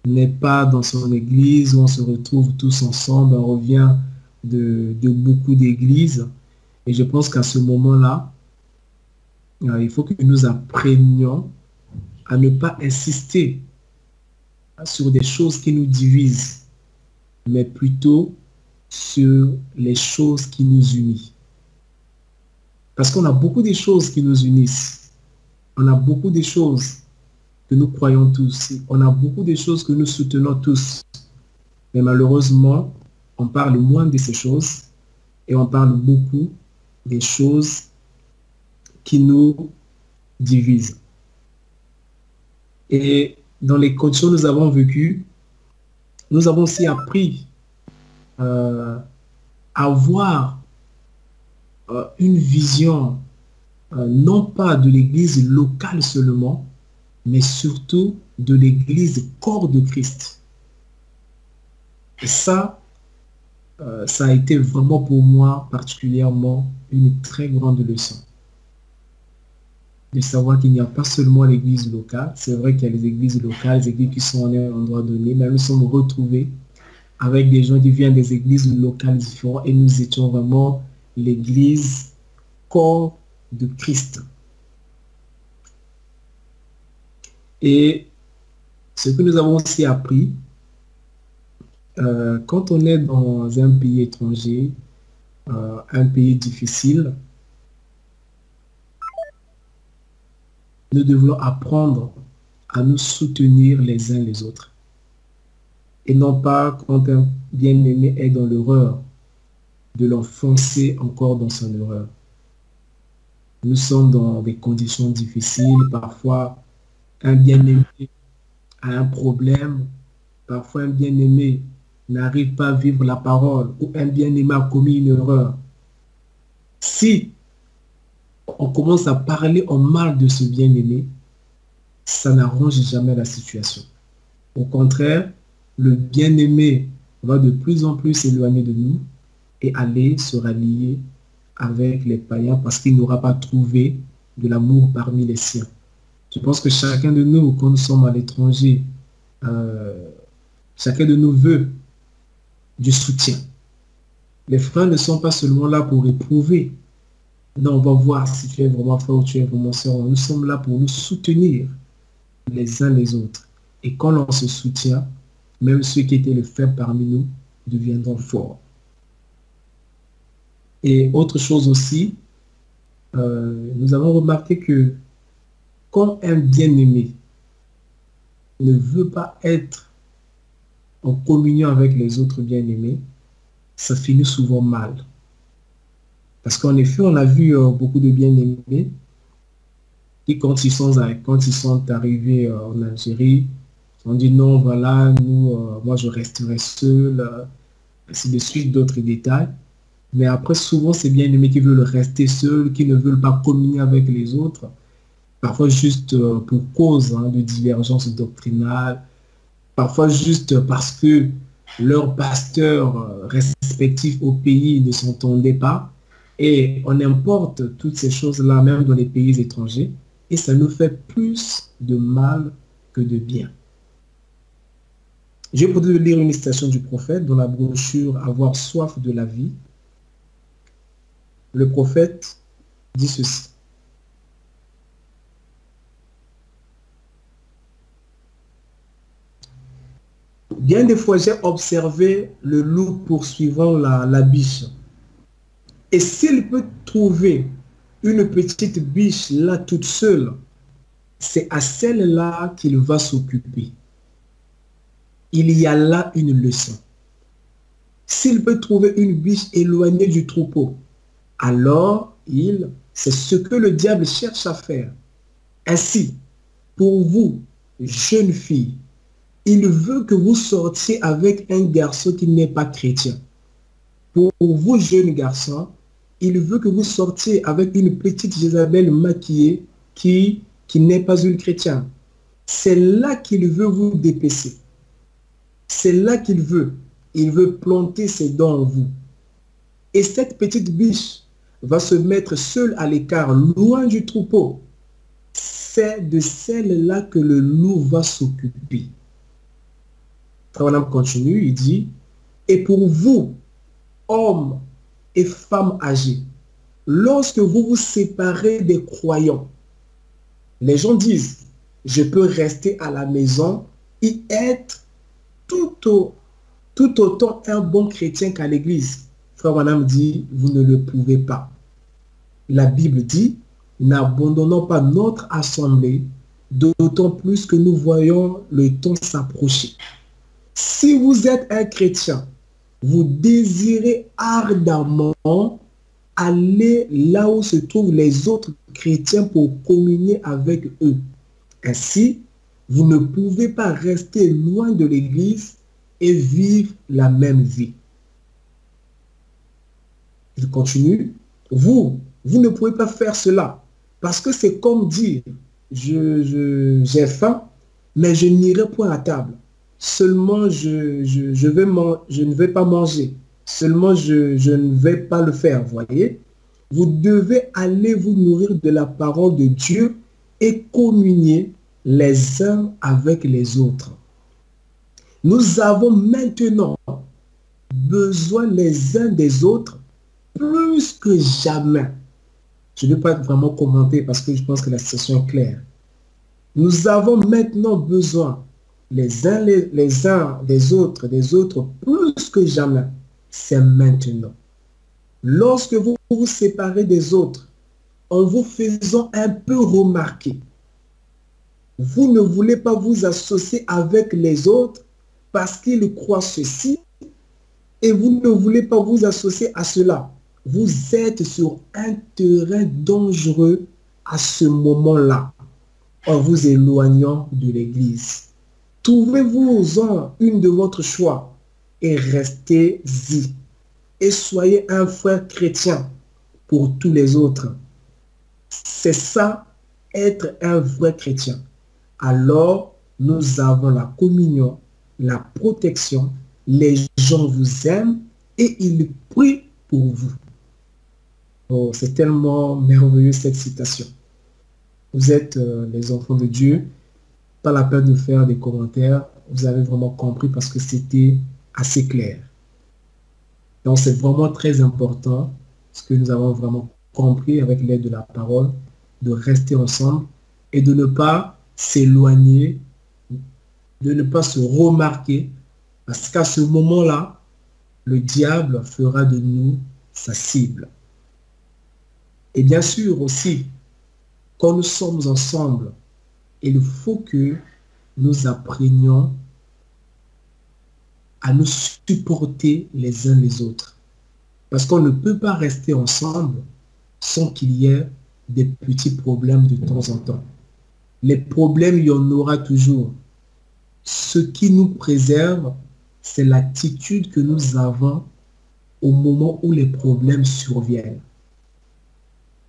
n'est pas dans son église, où on se retrouve tous ensemble, on revient de beaucoup d'églises. Et je pense qu'à ce moment-là, il faut que nous apprenions à ne pas insister sur des choses qui nous divisent, mais plutôt sur les choses qui nous unissent. Parce qu'on a beaucoup de choses qui nous unissent. On a beaucoup de choses que nous croyons tous. On a beaucoup de choses que nous soutenons tous. Mais malheureusement, on parle moins de ces choses et on parle beaucoup des choses qui nous divisent. Et dans les conditions que nous avons vécues, nous avons aussi appris à avoir une vision non pas de l'église locale seulement, mais surtout de l'église corps de Christ. Et ça a été vraiment pour moi particulièrement une très grande leçon. De savoir qu'il n'y a pas seulement l'église locale. C'est vrai qu'il y a les églises locales, les églises qui sont en un endroit donné, mais nous sommes retrouvés avec des gens qui viennent des églises locales différentes et nous étions vraiment l'église corps de Christ. Et ce que nous avons aussi appris, quand on est dans un pays étranger, un pays difficile, nous devons apprendre à nous soutenir les uns les autres. Et non pas, quand un bien-aimé est dans l'erreur, de l'enfoncer encore dans son erreur. Nous sommes dans des conditions difficiles. Parfois, un bien-aimé a un problème. Parfois, un bien-aimé n'arrive pas à vivre la parole ou un bien-aimé a commis une erreur. Si on commence à parler en mal de ce bien-aimé, ça n'arrange jamais la situation. Au contraire, le bien-aimé va de plus en plus s'éloigner de nous et aller se rallier avec les païens parce qu'il n'aura pas trouvé de l'amour parmi les siens. Je pense que chacun de nous, quand nous sommes à l'étranger, euh, chacun de nous veut du soutien. Les frères ne sont pas seulement là pour éprouver. Non, on va voir si tu es vraiment frère ou tu es vraiment sœur. Nous sommes là pour nous soutenir les uns les autres. Et quand on se soutient, même ceux qui étaient les faibles parmi nous deviendront forts. Et autre chose aussi, nous avons remarqué que quand un bien-aimé ne veut pas être en communion avec les autres bien-aimés, ça finit souvent mal. Parce qu'en effet, on a vu beaucoup de bien-aimés qui, quand ils sont arrivés en Algérie, ont dit non, voilà, moi je resterai seul, ainsi de suite, d'autres détails. Mais après, souvent, c'est bien-aimés qui veulent rester seuls, qui ne veulent pas communier avec les autres, parfois juste pour cause de divergence doctrinale, parfois juste parce que leurs pasteurs respectifs au pays ne s'entendaient pas. Et on importe toutes ces choses-là, même dans les pays étrangers, et ça nous fait plus de mal que de bien. Je vais vous lire une citation du prophète dans la brochure Avoir soif de la vie. Le prophète dit ceci. Bien des fois, j'ai observé le loup poursuivant la biche. Et s'il peut trouver une petite biche là toute seule, c'est à celle-là qu'il va s'occuper. Il y a là une leçon. S'il peut trouver une biche éloignée du troupeau, alors c'est ce que le diable cherche à faire. Ainsi, pour vous, jeunes filles, il veut que vous sortiez avec un garçon qui n'est pas chrétien. Pour vous, jeunes garçons, il veut que vous sortiez avec une petite Jézabel maquillée qui n'est pas une chrétienne. C'est là qu'il veut vous dépecer. C'est là qu'il veut. Il veut planter ses dents en vous. Et cette petite biche va se mettre seule à l'écart, loin du troupeau. C'est de celle-là que le loup va s'occuper. Frère continue, il dit, et pour vous, hommes et femmes âgées, lorsque vous vous séparez des croyants, les gens disent, je peux rester à la maison et être tout autant un bon chrétien qu'à l'église. Frère Branham dit, vous ne le pouvez pas. La Bible dit, n'abandonnons pas notre assemblée, d'autant plus que nous voyons le temps s'approcher. Si vous êtes un chrétien, vous désirez ardemment aller là où se trouvent les autres chrétiens pour communier avec eux. Ainsi, vous ne pouvez pas rester loin de l'église et vivre la même vie. Il continue. Vous ne pouvez pas faire cela parce que c'est comme dire, j'ai faim, mais je n'irai point à table. Seulement, je ne vais pas manger. Seulement, je ne vais pas le faire, voyez. Vous devez aller vous nourrir de la parole de Dieu et communier les uns avec les autres. Nous avons maintenant besoin les uns des autres plus que jamais. Je ne vais pas vraiment commenter parce que je pense que la situation est claire. Nous avons maintenant besoin les uns des autres plus que jamais. C'est maintenant. Lorsque vous vous séparez des autres, en vous faisant un peu remarquer, vous ne voulez pas vous associer avec les autres parce qu'ils croient ceci et vous ne voulez pas vous associer à cela. Vous êtes sur un terrain dangereux à ce moment-là en vous éloignant de l'église. Trouvez-vous-en une de votre choix et restez-y. Et soyez un frère chrétien pour tous les autres. C'est ça, être un vrai chrétien. Alors, nous avons la communion, la protection, les gens vous aiment et ils prient pour vous. Oh, c'est tellement merveilleux cette citation. vous êtes les enfants de Dieu. Pas la peine de faire des commentaires. Vous avez vraiment compris parce que c'était assez clair. Donc, c'est vraiment très important ce que nous avons vraiment compris avec l'aide de la parole, de rester ensemble et de ne pas s'éloigner, de ne pas se remarquer, parce qu'à ce moment-là, le diable fera de nous sa cible. Et bien sûr aussi, quand nous sommes ensemble, il faut que nous apprenions à nous supporter les uns les autres. Parce qu'on ne peut pas rester ensemble sans qu'il y ait des petits problèmes de temps en temps. Les problèmes, il y en aura toujours. Ce qui nous préserve, c'est l'attitude que nous avons au moment où les problèmes surviennent.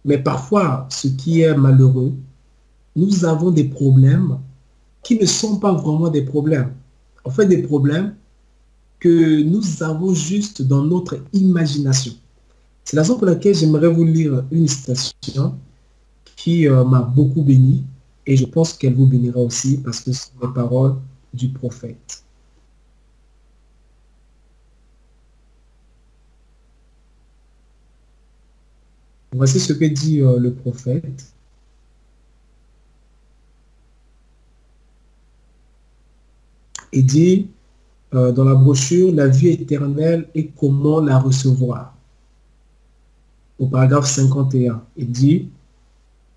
Mais parfois, ce qui est malheureux, nous avons des problèmes qui ne sont pas vraiment des problèmes. En fait, des problèmes que nous avons juste dans notre imagination. C'est la raison pour laquelle j'aimerais vous lire une citation qui m'a beaucoup béni et je pense qu'elle vous bénira aussi parce que ce sont les paroles du prophète. Voici ce que dit le prophète. Il dit dans la brochure, la vie éternelle et comment la recevoir. Au paragraphe 51, il dit,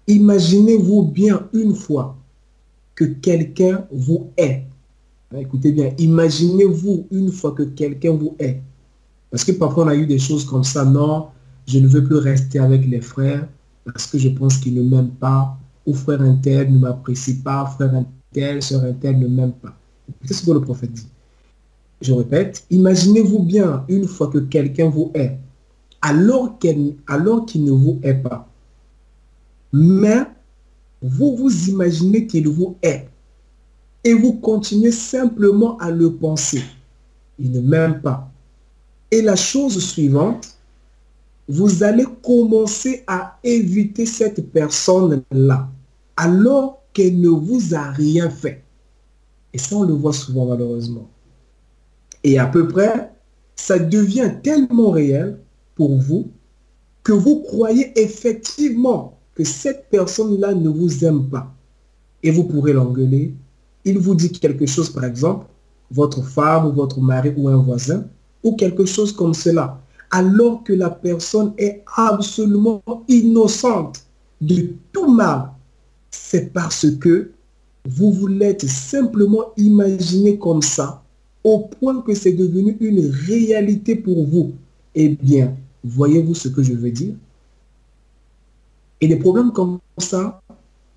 imaginez-vous bien une fois que quelqu'un vous hait. Écoutez bien, imaginez-vous une fois que quelqu'un vous hait. Parce que parfois on a eu des choses comme ça, non, je ne veux plus rester avec les frères parce que je pense qu'ils ne m'aiment pas, ou frère un tel ne m'apprécie pas, frère un tel, sœur un tel ne m'aime pas. C'est ce que le prophète dit. Je répète, imaginez-vous bien une fois que quelqu'un vous hait, alors qu'il ne vous hait pas. Mais vous vous imaginez qu'il vous hait et vous continuez simplement à le penser. Il ne m'aime pas. Et la chose suivante, vous allez commencer à éviter cette personne-là alors qu'elle ne vous a rien fait. Et ça, on le voit souvent malheureusement. Et à peu près, ça devient tellement réel pour vous que vous croyez effectivement que cette personne-là ne vous aime pas. Et vous pourrez l'engueuler. Il vous dit quelque chose, par exemple, votre femme ou votre mari ou un voisin, ou quelque chose comme cela, alors que la personne est absolument innocente de tout mal. C'est parce que vous vous l'êtes simplement imaginé comme ça, au point que c'est devenu une réalité pour vous. Eh bien, voyez-vous ce que je veux dire? Et des problèmes comme ça,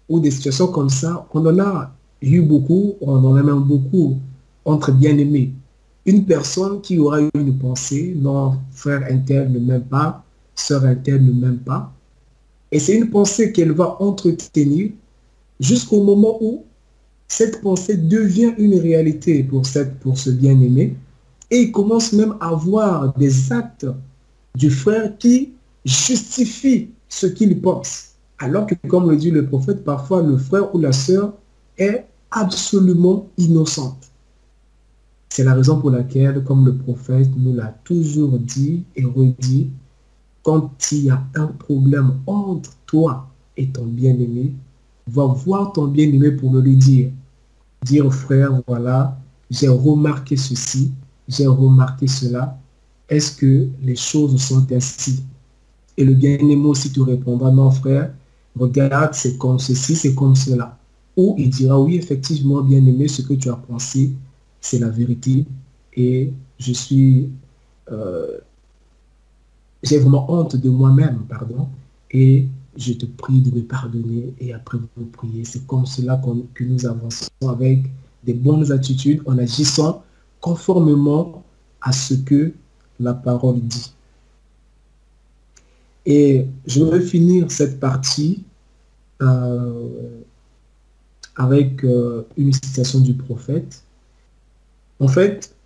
ou des situations comme ça, on en a eu beaucoup, on en a même beaucoup entre bien-aimés. Une personne qui aura eu une pensée, non, frère intel ne m'aime pas, sœur intel ne m'aime pas. Et c'est une pensée qu'elle va entretenir jusqu'au moment où cette pensée devient une réalité pour ce bien-aimé. Et il commence même à voir des actes du frère qui justifient ce qu'il pense. Alors que, comme le dit le prophète, parfois le frère ou la sœur est absolument innocente. C'est la raison pour laquelle, comme le prophète nous l'a toujours dit et redit, quand il y a un problème entre toi et ton bien-aimé, va voir ton bien-aimé pour le lui dire. Dire, frère, voilà, j'ai remarqué ceci, j'ai remarqué cela. Est-ce que les choses sont ainsi? Et le bien-aimé aussi te répondra, non, frère, regarde, c'est comme ceci, c'est comme cela. Ou il dira, oui, effectivement, bien-aimé, ce que tu as pensé, c'est la vérité. Et je suis... j'ai vraiment honte de moi-même, pardon. Et je te prie de me pardonner et après vous prier. C'est comme cela que nous avançons avec des bonnes attitudes en agissant conformément à ce que la parole dit. Et je vais finir cette partie avec une citation du prophète. En fait,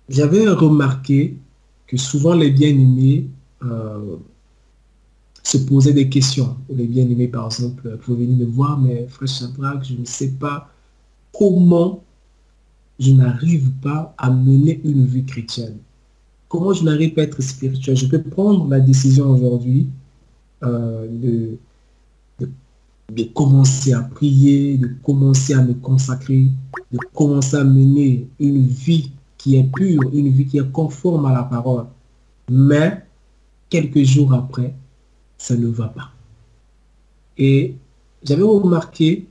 j'avais remarqué que souvent les bien-aimés se posaient des questions. Les bien-aimés, par exemple, pouvaient venir me voir, mais frère Shadrach, je ne sais pas comment je n'arrive pas à mener une vie chrétienne. Comment je n'arrive pas à être spirituel. Je peux prendre la décision aujourd'hui de, de, de commencer à prier, de commencer à me consacrer, de commencer à mener une vie qui est pure, une vie qui est conforme à la parole. Mais quelques jours après, ça ne va pas. Et j'avais remarqué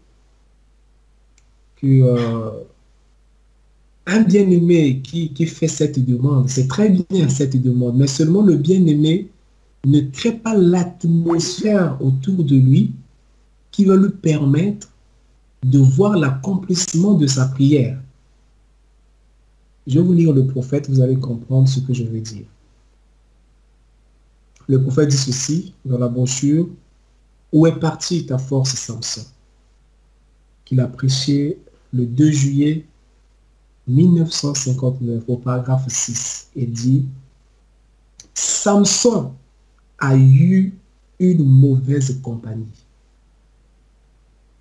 que un bien-aimé qui fait cette demande, c'est très bien cette demande, mais seulement le bien-aimé ne crée pas l'atmosphère autour de lui qui va lui permettre de voir l'accomplissement de sa prière. Je vais vous lire le prophète, vous allez comprendre ce que je veux dire. Le prophète dit ceci dans la brochure: où est partie ta force, Samson? Qu'il a prêché le 2 juillet 1959 au paragraphe 6 et dit: Samson a eu une mauvaise compagnie.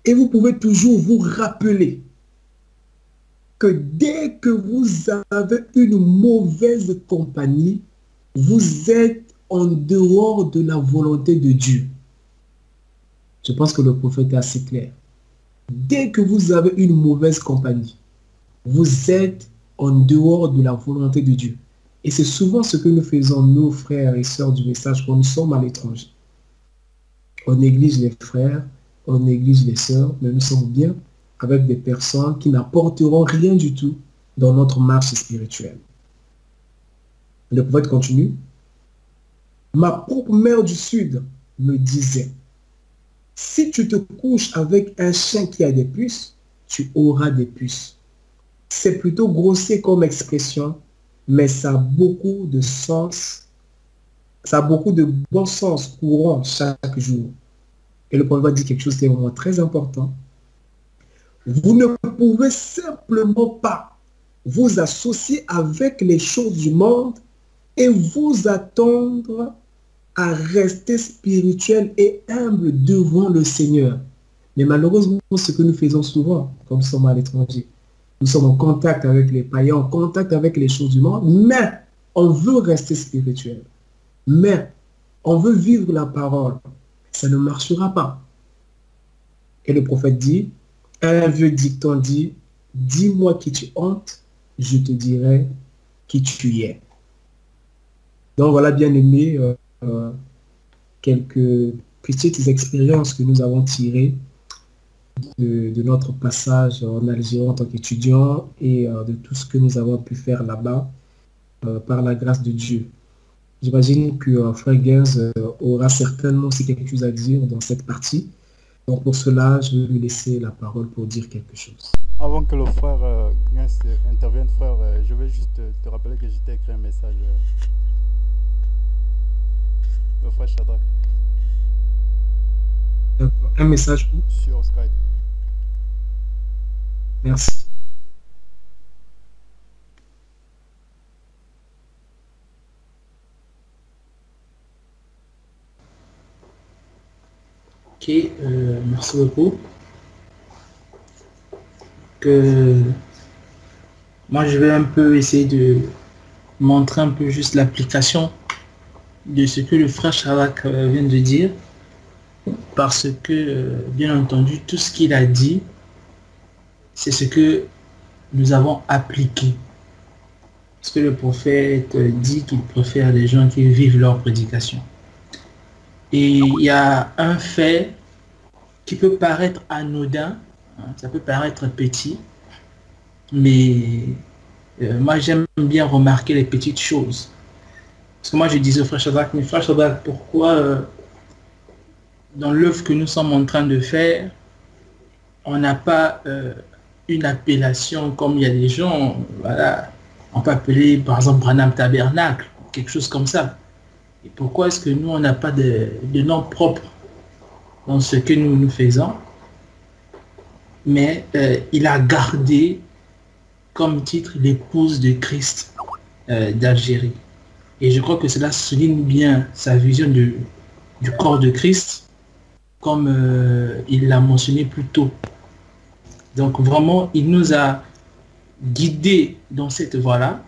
Et vous pouvez toujours vous rappeler que dès que vous avez une mauvaise compagnie, vous êtes en dehors de la volonté de Dieu. Je pense que le prophète est assez clair. Dès que vous avez une mauvaise compagnie, vous êtes en dehors de la volonté de Dieu. Et c'est souvent ce que nous faisons, nos frères et sœurs du message, quand nous sommes à l'étranger. On néglige les frères, on néglige les sœurs, mais nous sommes bien avec des personnes qui n'apporteront rien du tout dans notre marche spirituelle. Le prophète continue: ma propre mère du Sud me disait: si tu te couches avec un chien qui a des puces, tu auras des puces. C'est plutôt grossier comme expression, mais ça a beaucoup de sens. Ça a beaucoup de bon sens courant chaque jour. Et le prophète dit quelque chose qui est vraiment très important. Vous ne pouvez simplement pas vous associer avec les choses du monde et vous attendre à rester spirituel et humble devant le Seigneur. Mais malheureusement, ce que nous faisons souvent, comme nous sommes à l'étranger, nous sommes en contact avec les païens, en contact avec les choses du monde, mais on veut rester spirituel. Mais on veut vivre la parole. Ça ne marchera pas. Et le prophète dit, un vieux dicton dit: dis-moi qui tu hantes, je te dirai qui tu es. Donc voilà, bien aimé, quelques petites expériences que nous avons tirées de notre passage en Algérie en tant qu'étudiant et de tout ce que nous avons pu faire là-bas par la grâce de Dieu. J'imagine que Frère Gaines aura certainement aussi quelque chose à dire dans cette partie. Donc pour cela, je vais lui laisser la parole pour dire quelque chose. Avant que le frère Gaines intervienne, frère, je vais juste te rappeler que je t'ai écrit un message. Le frère Shadrach. Un message où? Sur Skype. Merci. Ok, merci beaucoup. Moi, je vais un peu essayer de montrer un peu juste l'application de ce que le frère Shadrach vient de dire, parce que, bien entendu, tout ce qu'il a dit, c'est ce que nous avons appliqué. Parce que le prophète dit qu'il préfère les gens qui vivent leur prédication. Et il y a un fait qui peut paraître anodin, hein, ça peut paraître petit, mais moi j'aime bien remarquer les petites choses. Parce que moi je disais au frère Shadrach, mais frère Shadrach, pourquoi dans l'œuvre que nous sommes en train de faire, on n'a pas une appellation comme il y a des gens, voilà, on peut appeler par exemple Branham Tabernacle, quelque chose comme ça. Et pourquoi est-ce que nous, on n'a pas de nom propre dans ce que nous faisons? Mais il a gardé comme titre l'épouse de Christ d'Algérie. Et je crois que cela souligne bien sa vision du corps de Christ, comme il l'a mentionné plus tôt. Donc vraiment, il nous a guidés dans cette voie-là.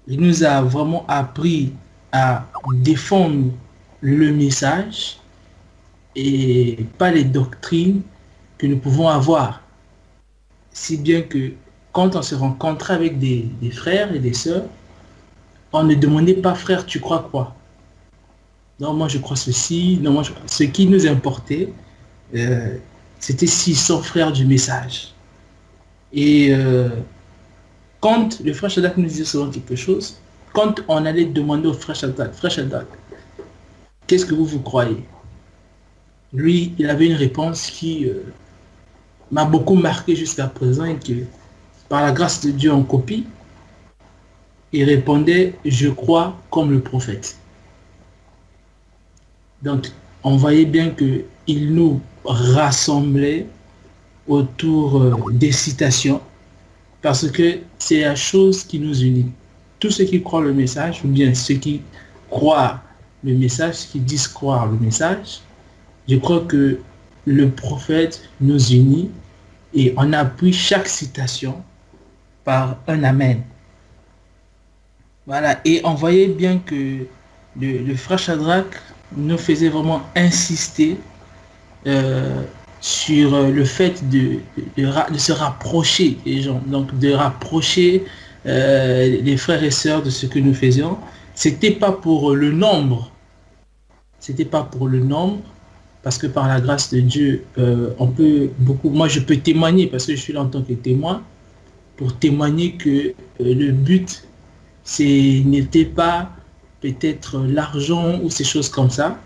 Il nous a vraiment appris à défendre le message et pas les doctrines que nous pouvons avoir. Si bien que quand on se rencontrait avec des frères et des sœurs, on ne demandait pas, frère, tu crois quoi? Non, moi je crois ceci. Non, ce qui nous importait, c'était s'ils sont frères du message. Et quand le frère Shadrach nous disait souvent quelque chose, quand on allait demander au frère Shadrach, qu'est-ce que vous croyez? Lui, il avait une réponse qui m'a beaucoup marqué jusqu'à présent et que, par la grâce de Dieu, on copie. Il répondait, je crois comme le prophète. Donc, on voyait bien qu'il nous rassemblait autour des citations parce que c'est la chose qui nous unit. Tous ceux qui croient le message, ou bien ceux qui croient le message, qui disent croire le message, je crois que le prophète nous unit et on appuie chaque citation par un amen. Voilà, et on voyait bien que le frère Shadrach nous faisait vraiment insister sur le fait de se rapprocher des gens, donc de rapprocher les frères et sœurs de ce que nous faisions. C'était pas pour le nombre, parce que par la grâce de Dieu, on peut beaucoup, moi je peux témoigner parce que je suis là en tant que témoin, pour témoigner que le but n'était pas peut-être l'argent ou ces choses comme ça,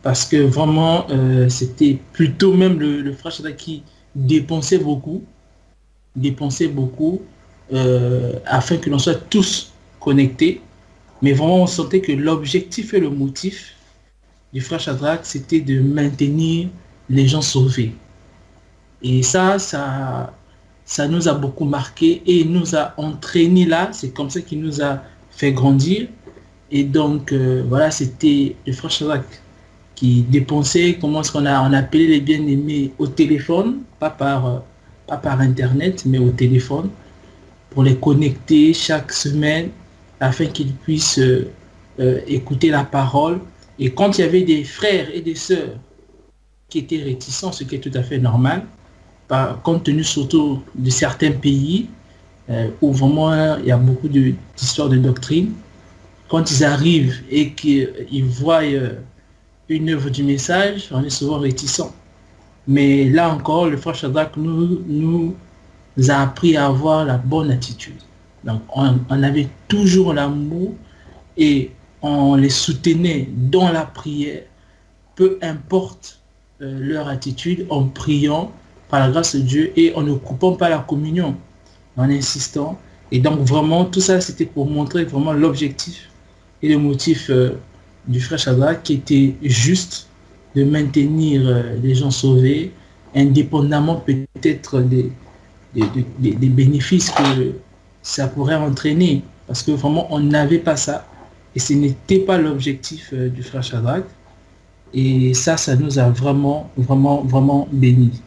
parce que vraiment c'était plutôt même le frère Shadrach qui dépensait beaucoup afin que l'on soit tous connectés, mais vraiment on sentait que l'objectif et le motif du frère Shadrach, c'était de maintenir les gens sauvés. Et ça nous a beaucoup marqué et nous a entraînés là. C'est comme ça qu'il nous a fait grandir. Et donc, voilà, c'était le frère Shadrach qui dépensait, comment est-ce on appelait les bien-aimés au téléphone, pas par Internet, mais au téléphone, pour les connecter chaque semaine afin qu'ils puissent écouter la parole. Et quand il y avait des frères et des sœurs qui étaient réticents, ce qui est tout à fait normal, compte tenu surtout de certains pays où vraiment il y a beaucoup d'histoires de doctrine, quand ils arrivent et qu'ils voient une œuvre du message, on est souvent réticents. Mais là encore, le frère Shadrach nous a appris à avoir la bonne attitude. Donc on avait toujours l'amour et on les soutenait dans la prière, peu importe leur attitude, en priant par la grâce de Dieu et en ne coupant pas la communion, en insistant. Et donc vraiment, tout ça, c'était pour montrer vraiment l'objectif et le motif du frère Shadrach qui était juste de maintenir les gens sauvés, indépendamment peut-être des bénéfices que ça pourrait entraîner. Parce que vraiment, on n'avait pas ça. Et ce n'était pas l'objectif du frère Shadrach. Et ça nous a vraiment, vraiment, vraiment bénis.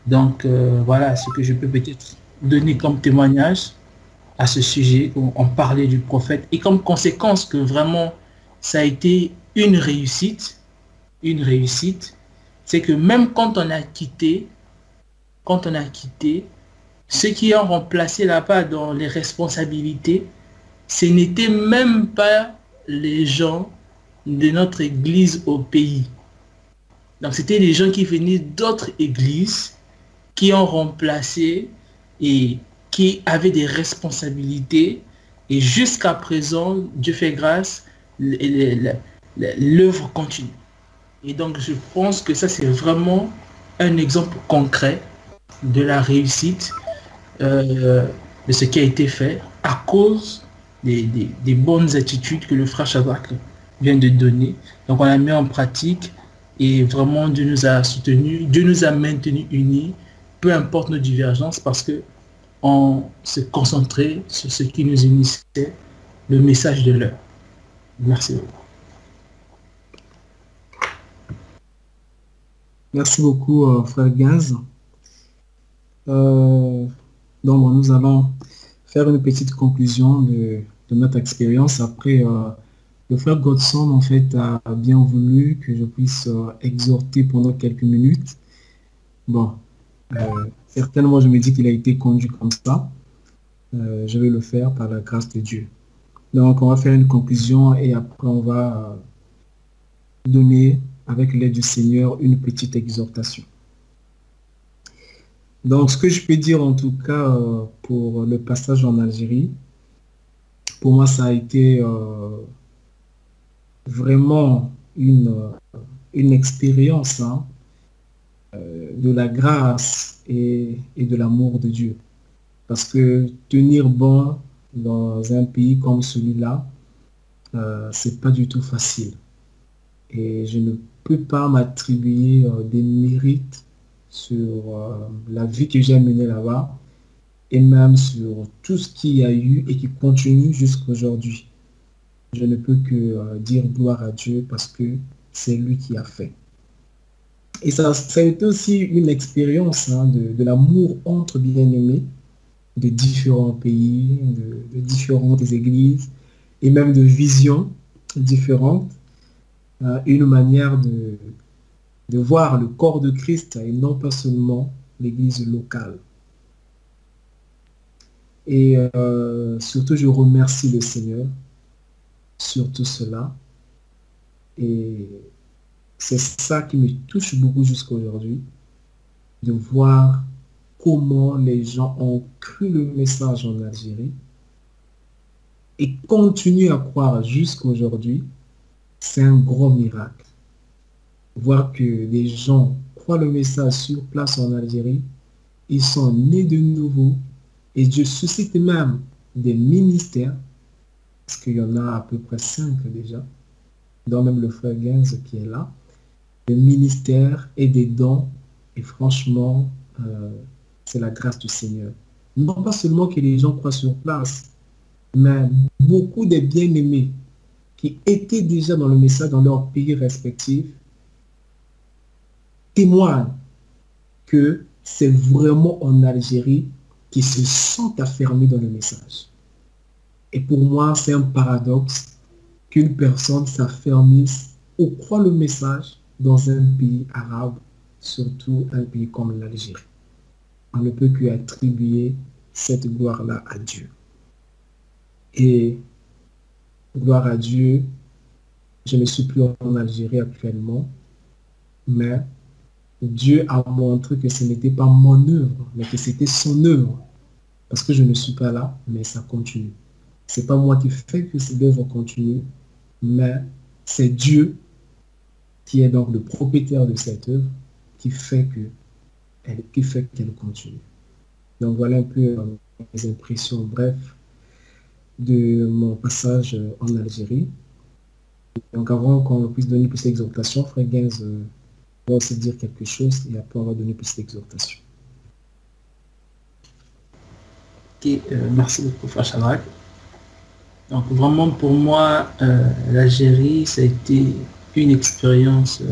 Donc, voilà ce que je peux peut-être donner comme témoignage à ce sujet, où on parlait du prophète. Et comme conséquence que vraiment, ça a été une réussite, c'est que même quand on a quitté, ceux qui ont remplacé là-bas dans les responsabilités, ce n'étaient même pas les gens de notre église au pays. Donc c'était les gens qui venaient d'autres églises qui ont remplacé et qui avaient des responsabilités. Et jusqu'à présent, Dieu fait grâce, l'œuvre continue. Et donc je pense que ça c'est vraiment un exemple concret de la réussite de ce qui a été fait à cause des bonnes attitudes que le frère Shadrach vient de donner. Donc on a mis en pratique et vraiment Dieu nous a soutenus, Dieu nous a maintenus unis, peu importe nos divergences, parce que on se concentrait sur ce qui nous unissait, le message de l'heure. Merci beaucoup. Merci beaucoup, frère Gaz. Euh, donc, nous allons faire une petite conclusion de notre expérience. Après, le frère Godson, en fait, a bien voulu que je puisse exhorter pendant quelques minutes. Bon, certainement, je me dis qu'il a été conduit comme ça. Je vais le faire par la grâce de Dieu. Donc, on va faire une conclusion et après, on va donner, avec l'aide du Seigneur, une petite exhortation. Donc, ce que je peux dire en tout cas pour le passage en Algérie, pour moi, ça a été vraiment une expérience hein, de la grâce et de l'amour de Dieu. Parce que tenir bon dans un pays comme celui-là, c'est pas du tout facile. Et je ne peux pas m'attribuer des mérites sur la vie que j'ai menée là-bas et même sur tout ce qu'il y a eu et qui continue jusqu'à aujourd'hui. Je ne peux que dire gloire à Dieu parce que c'est lui qui a fait. Et ça a été aussi une expérience hein, de l'amour entre bien-aimés de différents pays, de différentes églises et même de visions différentes. Une manière de voir le corps de Christ et non pas seulement l'église locale. Et surtout, je remercie le Seigneur sur tout cela. Et c'est ça qui me touche beaucoup jusqu'à aujourd'hui, de voir comment les gens ont cru le message en Algérie et continuent à croire jusqu'à aujourd'hui. C'est un gros miracle. Voir que les gens croient le message sur place en Algérie, ils sont nés de nouveau et Dieu suscite même des ministères, parce qu'il y en a à peu près 5 déjà, dont même le frère Gaines qui est là, des ministères et des dons, et franchement, c'est la grâce du Seigneur. Non pas seulement que les gens croient sur place, mais beaucoup des bien-aimés qui étaient déjà dans le message dans leur pays respectifs témoignent que c'est vraiment en Algérie qu'ils se sentent affermis dans le message. Et pour moi, c'est un paradoxe qu'une personne s'affermisse ou croit le message dans un pays arabe, surtout un pays comme l'Algérie. On ne peut que attribuer cette gloire-là à Dieu. Et gloire à Dieu, je ne suis plus en Algérie actuellement, mais Dieu a montré que ce n'était pas mon œuvre, mais que c'était son œuvre. Parce que je ne suis pas là, mais ça continue. Ce n'est pas moi qui fais que cette œuvre continue, mais c'est Dieu qui est donc le propriétaire de cette œuvre qui fait qu'elle continue. Donc voilà un peu mes impressions brèves de mon passage en Algérie. Donc avant qu'on puisse donner une petite exhortation, frère Gaines va aussi dire quelque chose et après on va donner une petite exhortation. Ok, merci beaucoup, frère Shadrach. Donc vraiment pour moi, l'Algérie, ça a été une expérience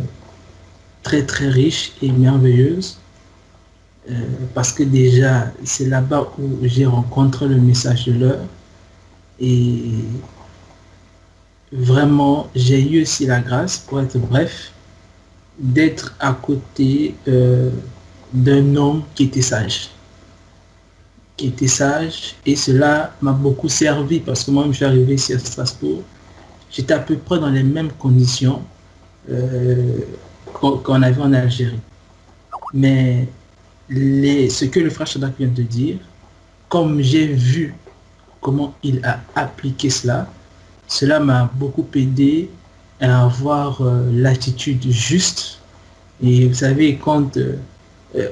très très riche et merveilleuse parce que déjà c'est là-bas où j'ai rencontré le message de l'heure et vraiment j'ai eu aussi la grâce, pour être bref, d'être à côté d'un homme qui était sage. Et cela m'a beaucoup servi parce que moi je suis arrivé ici à Strasbourg, j'étais à peu près dans les mêmes conditions qu'on avait en Algérie. Mais ce que le frère Shadrach vient de dire, comme j'ai vu comment il a appliqué cela m'a beaucoup aidé à avoir l'attitude juste. Et vous savez, quand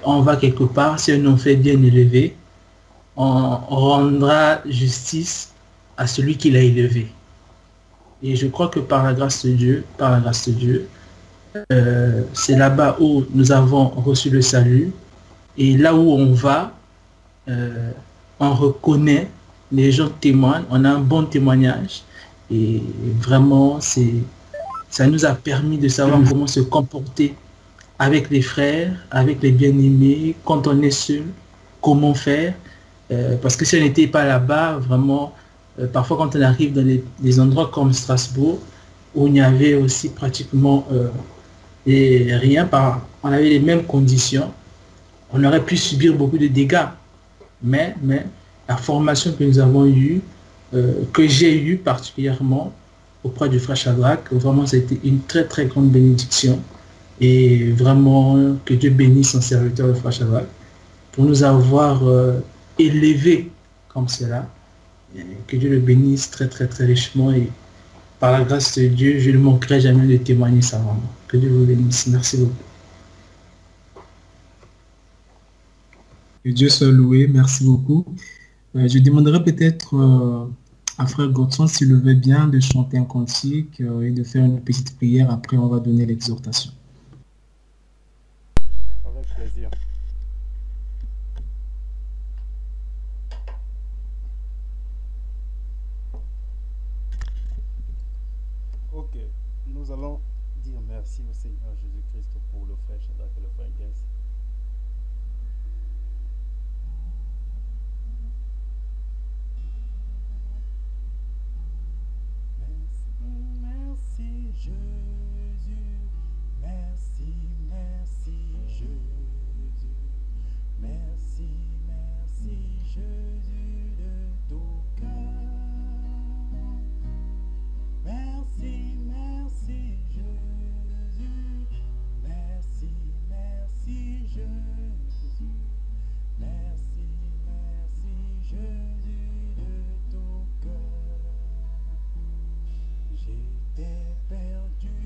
on va quelque part, si un homme fait bien élevé, on rendra justice à celui qui l'a élevé. Et je crois que par la grâce de Dieu, c'est là-bas où nous avons reçu le salut. Et là où on va, on reconnaît, les gens témoignent, on a un bon témoignage. Et vraiment, ça nous a permis de savoir comment se comporter avec les frères, avec les bien-aimés, quand on est seul, comment faire. Parce que si on n'était pas là-bas, vraiment, parfois quand on arrive dans des endroits comme Strasbourg, où il n'y avait aussi pratiquement rien, on avait les mêmes conditions, on aurait pu subir beaucoup de dégâts. Mais la formation que nous avons eue, que j'ai eue particulièrement auprès du frère Shadrach, vraiment ça a été une très très grande bénédiction. Et vraiment que Dieu bénisse son serviteur, le frère Shadrach, pour nous avoir élevés comme cela. Et que Dieu le bénisse très très très richement. Et par la grâce de Dieu, je ne manquerai jamais de témoigner ça vraiment. Que Dieu vous bénisse. Merci beaucoup. Que Dieu soit loué. Merci beaucoup. Je demanderai peut-être à frère Godson s'il le veut bien de chanter un cantique et de faire une petite prière. Après, on va donner l'exhortation. Avec plaisir. Ok, nous allons dire merci au Seigneur Jésus-Christ pour le frère Shadrach et le frère Gens. Merci Jésus, merci, merci Jésus, merci, merci Jésus de tout cœur. Merci, merci Jésus, merci, merci Jésus, merci, merci Jésus de tout cœur. J'étais perdu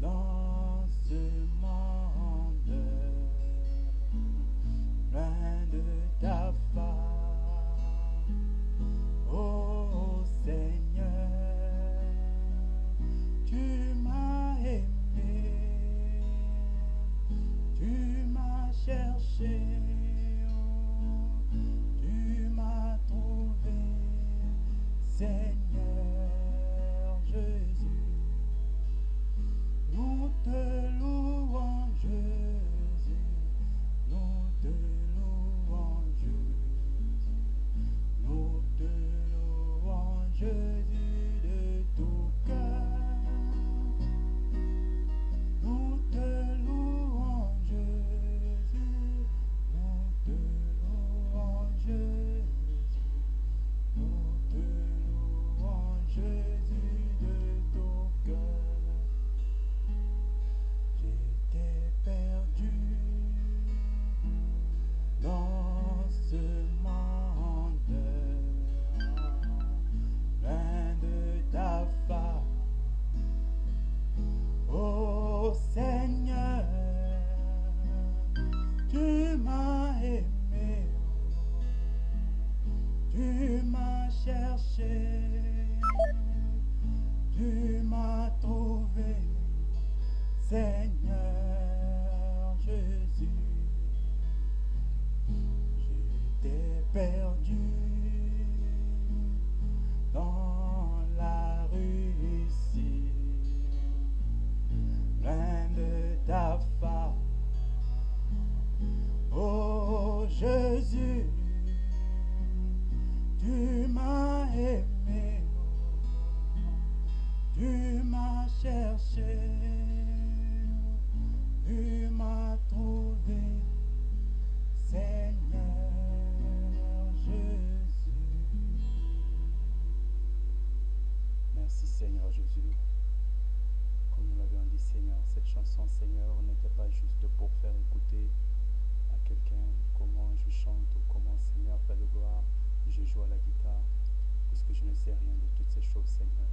dans ce monde, loin de ta face, ô Seigneur, tu m'as aimé, tu m'as cherché, tu m'as trouvé, Seigneur Jésus, nous te louons Jésus, nous te louons Jésus, nous te louons Jésus de tout cœur, nous te louons Jésus, nous te louons Jésus, nous te louons Jésus de tout cœur. J'étais perdu dans ce monde, loin de ta face, ô Seigneur, tu m'as aimé, tu m'as cherché, tu m'as trouvé, Seigneur Jésus. J'étais perdu dans la rue ici, loin de ta face, oh Jésus, tu m'as aimé, tu m'as cherché, tu m'as trouvé, Seigneur Jésus. Merci Seigneur Jésus. Comme nous l'avions dit Seigneur, cette chanson Seigneur n'était pas juste pour faire écouter à quelqu'un comment je chante ou comment Seigneur fait de gloire, je joue à la guitare, puisque je ne sais rien de toutes ces choses Seigneur.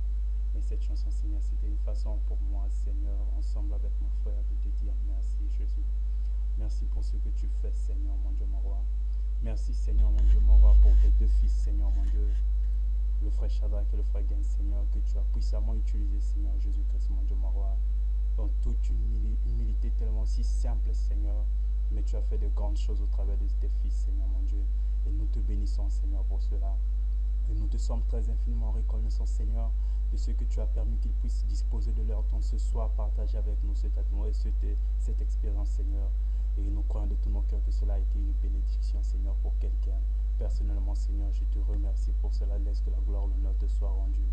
Mais cette chanson Seigneur, c'était une façon pour moi Seigneur, ensemble avec mon frère, de te dire merci Jésus. Merci pour ce que tu fais Seigneur mon Dieu mon roi. Merci Seigneur mon Dieu mon roi pour tes deux fils Seigneur mon Dieu, le frère Shadrach et le frère Gens Seigneur, que tu as puissamment utilisé Seigneur Jésus-Christ mon Dieu mon roi, dans toute une humilité tellement si simple Seigneur, mais tu as fait de grandes choses au travers de tes fils Seigneur mon Dieu, et nous te bénissons Seigneur pour cela. Et nous te sommes très infiniment reconnaissants, Seigneur, de ce que tu as permis qu'ils puissent disposer de leur temps ce soir, partager avec nous cette expérience, Seigneur. Et nous croyons de tout mon cœur que cela a été une bénédiction, Seigneur, pour quelqu'un. Personnellement, Seigneur, je te remercie pour cela. Laisse que la gloire, l'honneur te soit rendue.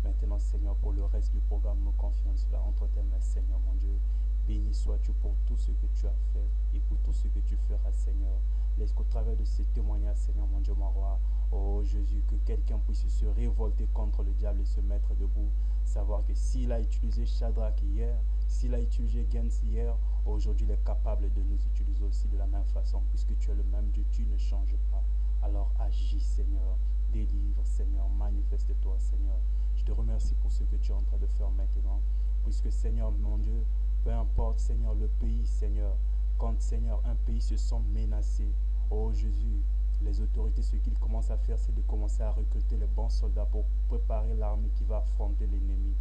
Maintenant, Seigneur, pour le reste du programme, nous confions cela entre tes mains, Seigneur, mon Dieu. Béni sois-tu pour tout ce que tu as fait et pour tout ce que tu feras, Seigneur. Laisse qu'au travers de ces témoignages, Seigneur, mon Dieu, mon roi, oh Jésus, que quelqu'un puisse se révolter contre le diable et se mettre debout. Savoir que s'il a utilisé Shadrach hier, s'il a utilisé Gens hier, aujourd'hui il est capable de nous utiliser aussi de la même façon, puisque tu es le même Dieu, tu ne changes pas. Alors agis, Seigneur, délivre, Seigneur, manifeste-toi, Seigneur. Je te remercie pour ce que tu es en train de faire maintenant, puisque, Seigneur, mon Dieu, peu importe, Seigneur, le pays, Seigneur, quand, Seigneur, un pays se sent menacé, oh Jésus, les autorités, ce qu'ils commencent à faire, c'est de commencer à recruter les bons soldats pour préparer l'armée qui va affronter l'ennemi.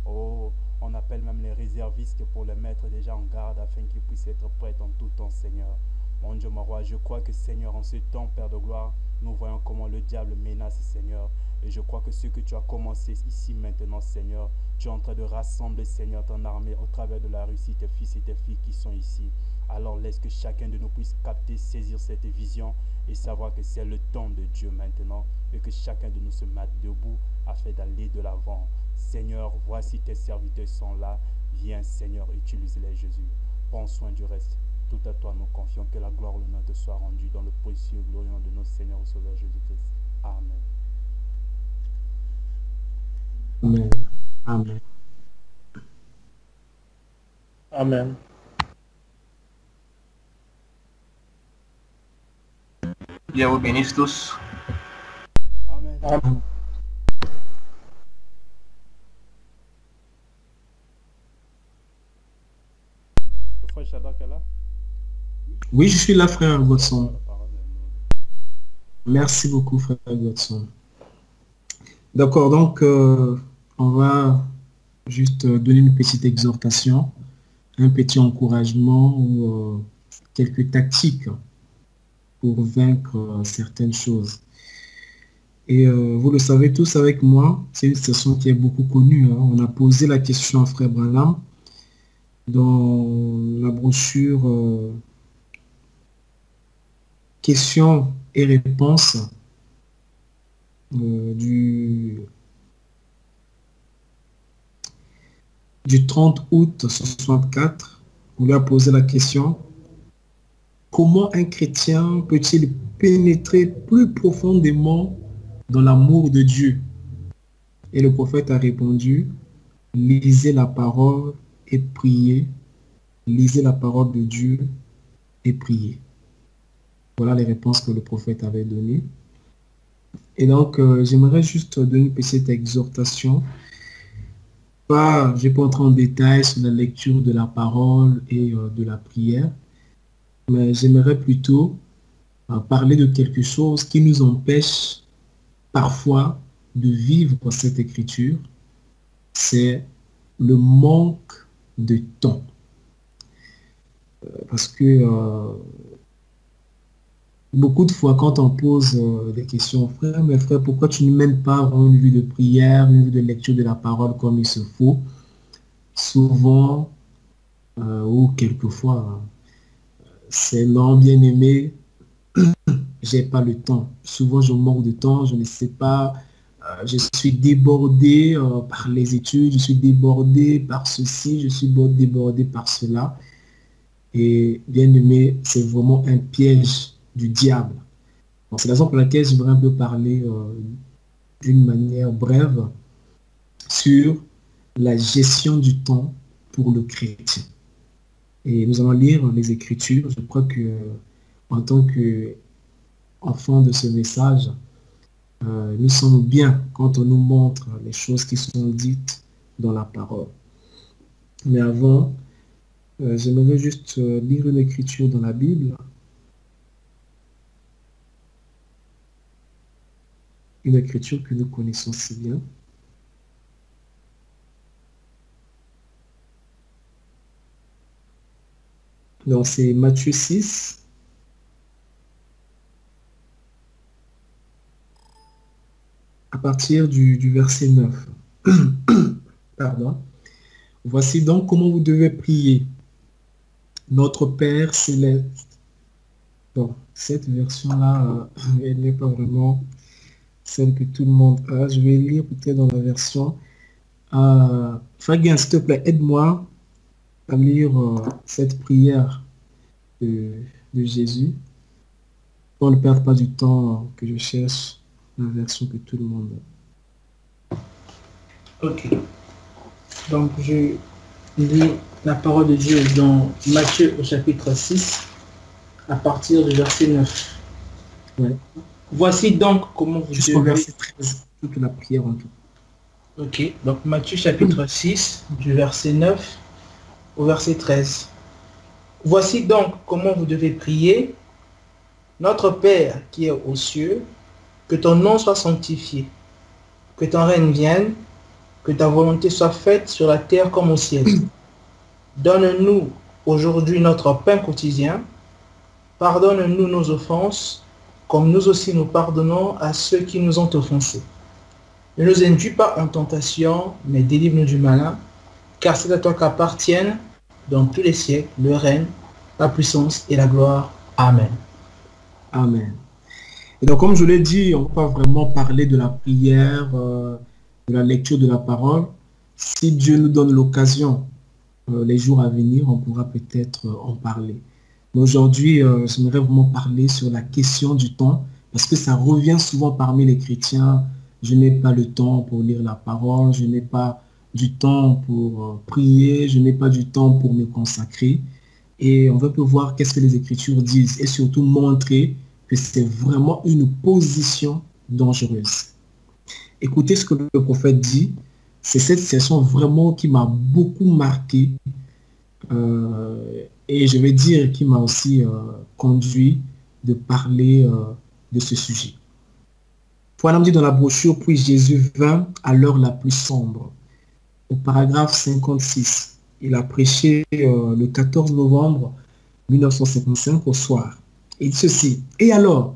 Oh, on appelle même les réservistes pour les mettre déjà en garde afin qu'ils puissent être prêts en tout temps, Seigneur. Mon Dieu, mon roi, je crois que, Seigneur, en ce temps, Père de gloire, nous voyons comment le diable menace, Seigneur. Et je crois que ce que tu as commencé ici maintenant, Seigneur, tu es en train de rassembler, Seigneur, ton armée au travers de la Russie, tes fils et tes filles qui sont ici. Alors laisse que chacun de nous puisse capter, saisir cette vision et savoir que c'est le temps de Dieu maintenant et que chacun de nous se mette debout afin d'aller de l'avant. Seigneur, voici tes serviteurs sont là. Viens, Seigneur, utilise-les, Jésus. Prends soin du reste. Tout à toi, nous confions que la gloire, l'honneur te soit rendue dans le précieux glorieux nom de notre Seigneur et Sauveur Jésus-Christ. Amen. Amen. Amen. Amen. Dieu vous bénisse tous. Amen. Amen. Le frère Shadrach est là? Oui, je suis là, frère Godson. La parole est nous. Merci beaucoup, frère Godson. D'accord, donc on va juste donner une petite exhortation, un petit encouragement ou quelques tactiques pour vaincre certaines choses. Et vous le savez tous avec moi, c'est une session qui est beaucoup connue. Hein. On a posé la question à frère Branham dans la brochure questions et réponses du 30 août 64. On lui a posé la question: comment un chrétien peut-il pénétrer plus profondément dans l'amour de Dieu? Et le prophète a répondu: lisez la parole et priez. Lisez la parole de Dieu et priez. Voilà les réponses que le prophète avait données. Et donc, j'aimerais juste donner une petite exhortation. Je ne vais pas entrer en détail sur la lecture de la parole et de la prière, mais j'aimerais plutôt parler de quelque chose qui nous empêche parfois de vivre cette écriture. C'est le manque de temps. Parce que beaucoup de fois, quand on pose des questions, frère, mais frère, pourquoi tu ne mènes pas une vie de prière, une vie de lecture de la parole comme il se faut? Souvent, ou quelquefois, c'est non, bien aimé, j'ai pas le temps. Souvent, je manque de temps, je ne sais pas, je suis débordé par les études, je suis débordé par ceci, je suis débordé par cela. Et bien aimé, c'est vraiment un piège du diable. C'est la raison pour laquelle j'aimerais un peu parler d'une manière brève sur la gestion du temps pour le chrétien. Et nous allons lire les Écritures. Je crois que en tant qu'enfant de ce message, nous sommes bien quand on nous montre les choses qui sont dites dans la parole. Mais avant, j'aimerais juste lire une écriture dans la Bible. Une écriture que nous connaissons si bien. Donc c'est Matthieu 6. partir du verset 9. Pardon. Voici donc comment vous devez prier. Notre Père céleste. Bon, cette version-là, elle n'est pas vraiment celle que tout le monde a. Je vais lire peut-être dans la version. Fagin, s'il te plaît, aide-moi à lire cette prière de Jésus. Pour ne perdre pas du temps que je cherche la version que tout le monde a. Ok. Donc, je lis la parole de Dieu dans Matthieu au chapitre 6, à partir du verset 9. Ouais. Voici donc comment vous Jusqu'au devez... verset 13, toute la prière en tout. Ok. Donc, Matthieu chapitre 6, du verset 9 au verset 13. Voici donc comment vous devez prier. Notre Père qui est aux cieux, que ton nom soit sanctifié, que ton règne vienne, que ta volonté soit faite sur la terre comme au ciel. Donne-nous aujourd'hui notre pain quotidien. Pardonne-nous nos offenses, comme nous aussi nous pardonnons à ceux qui nous ont offensés. Ne nous induis pas en tentation, mais délivre-nous du malin, car c'est à toi qu'appartiennent dans tous les siècles le règne, la puissance et la gloire. Amen. Amen. Et donc, comme je l'ai dit, on ne va pas vraiment parler de la prière, de la lecture de la parole. Si Dieu nous donne l'occasion, les jours à venir, on pourra peut-être en parler. Mais aujourd'hui, j'aimerais vraiment parler sur la question du temps, parce que ça revient souvent parmi les chrétiens. Je n'ai pas le temps pour lire la parole, je n'ai pas du temps pour prier, je n'ai pas du temps pour me consacrer. Et on va pouvoir voir qu'est-ce que les Écritures disent et surtout montrer que c'est vraiment une position dangereuse. Écoutez ce que le prophète dit. C'est cette situation vraiment qui m'a beaucoup marqué et je vais dire qui m'a aussi conduit de parler de ce sujet. Voilà, on dit dans la brochure, puis Jésus vint à l'heure la plus sombre. Au paragraphe 56. Il a prêché le 14 novembre 1955 au soir. Il dit ceci. Et alors,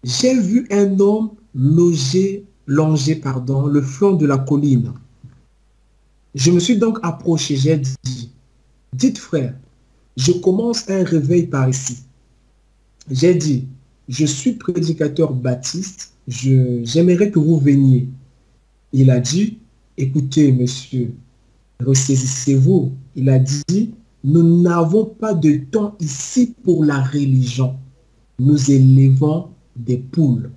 j'ai vu un homme longer le flanc de la colline. Je me suis donc approché, j'ai dit, dites frère, je commence un réveil par ici. J'ai dit, je suis prédicateur baptiste, j'aimerais que vous veniez. Il a dit, écoutez monsieur, ressaisissez-vous. Il a dit, nous n'avons pas de temps ici pour la religion. Nous élevons des poules.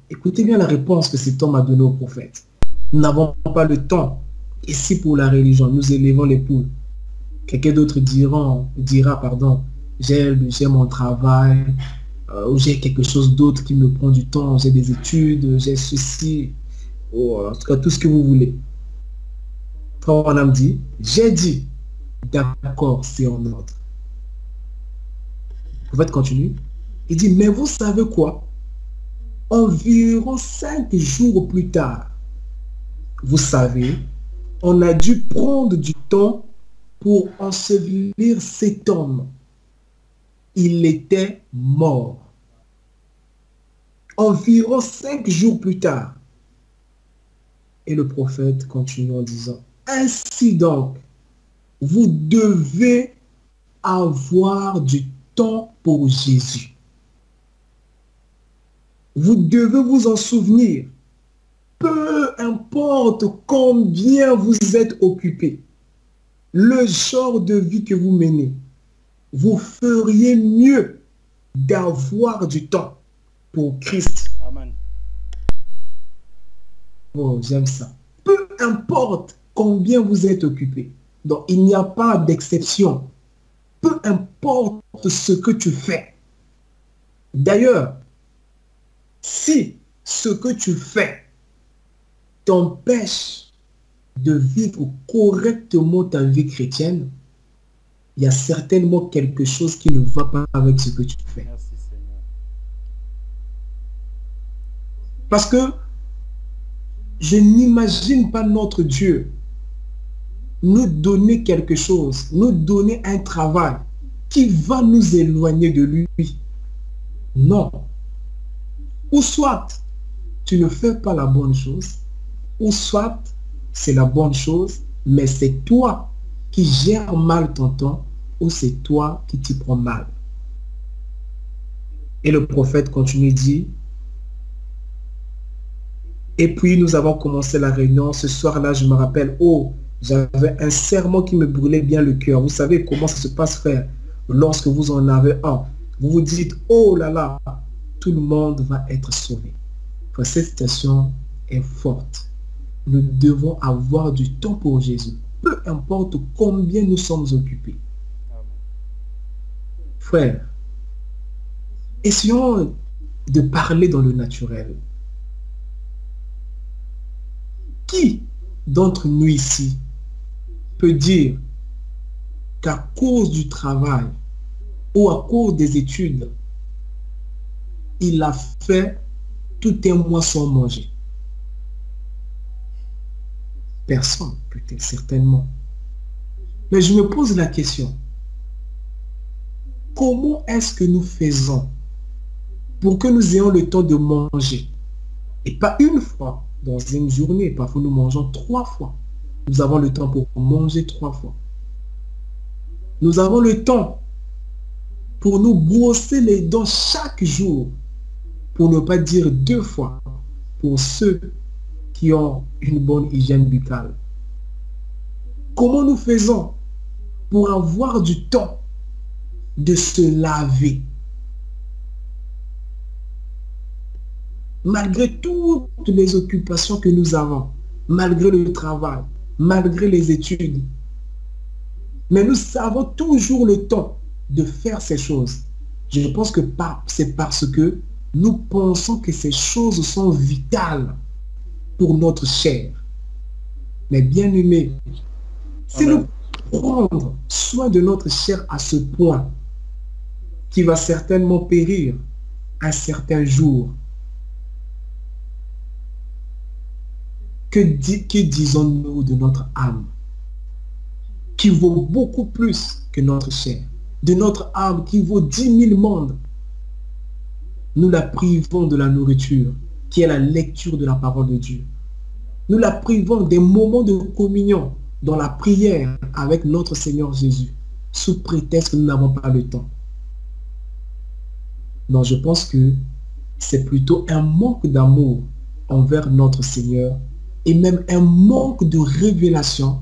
Écoutez bien la réponse que cet homme a donnée au prophète. Nous n'avons pas le temps ici pour la religion. Nous élevons les poules. Quelqu'un d'autre dira, j'ai mon travail, ou j'ai quelque chose d'autre qui me prend du temps, j'ai des études, j'ai ceci, en tout cas tout ce que vous voulez. Frère Branham dit, j'ai dit, d'accord, c'est en ordre. Le prophète continue. Il dit, mais vous savez quoi? Environ 5 jours plus tard, vous savez, on a dû prendre du temps pour ensevelir cet homme. Il était mort. Environ 5 jours plus tard. Et le prophète continue en disant, ainsi donc, vous devez avoir du temps pour Jésus. Vous devez vous en souvenir. Peu importe combien vous êtes occupé, le genre de vie que vous menez, vous feriez mieux d'avoir du temps pour Christ. Amen. Oh, j'aime ça. Peu importe combien vous êtes occupé. Donc, il n'y a pas d'exception. Peu importe ce que tu fais. D'ailleurs, si ce que tu fais t'empêche de vivre correctement ta vie chrétienne, il y a certainement quelque chose qui ne va pas avec ce que tu fais. Merci Seigneur. Parce que je n'imagine pas notre Dieu nous donner quelque chose, nous donner un travail qui va nous éloigner de lui. Non. Ou soit tu ne fais pas la bonne chose, ou soit c'est la bonne chose, mais c'est toi qui gères mal ton temps, ou c'est toi qui t'y prends mal. Et le prophète continue, dit, et puis nous avons commencé la réunion. Ce soir-là, je me rappelle, oh, j'avais un sermon qui me brûlait bien le cœur. Vous savez comment ça se passe, frère, lorsque vous en avez un. Vous vous dites, oh là là, tout le monde va être sauvé. Enfin, cette citation est forte. Nous devons avoir du temps pour Jésus, peu importe combien nous sommes occupés. Frère, essayons de parler dans le naturel. Qui d'entre nous ici peut dire qu'à cause du travail ou à cause des études, il a fait tout un mois sans manger? Personne, peut-être, certainement. Mais je me pose la question, comment est-ce que nous faisons pour que nous ayons le temps de manger? Et pas une fois dans une journée, parfois nous mangeons 3 fois. Nous avons le temps pour manger 3 fois. Nous avons le temps pour nous brosser les dents chaque jour, pour ne pas dire 2 fois, pour ceux qui ont une bonne hygiène buccale. Comment nous faisons pour avoir du temps de se laver? Malgré toutes les occupations que nous avons, malgré le travail, malgré les études, mais nous avons toujours le temps de faire ces choses. Je pense que c'est parce que nous pensons que ces choses sont vitales pour notre chair. Mais bien aimé, c'est nous prendre soin de notre chair à ce point qui va certainement périr un certain jour. Que disons-nous de notre âme, qui vaut beaucoup plus que notre chair, de notre âme qui vaut 10 000 mondes? Nous la privons de la nourriture, qui est la lecture de la parole de Dieu. Nous la privons des moments de communion dans la prière avec notre Seigneur Jésus, sous prétexte que nous n'avons pas le temps. Non, je pense que c'est plutôt un manque d'amour envers notre Seigneur et même un manque de révélation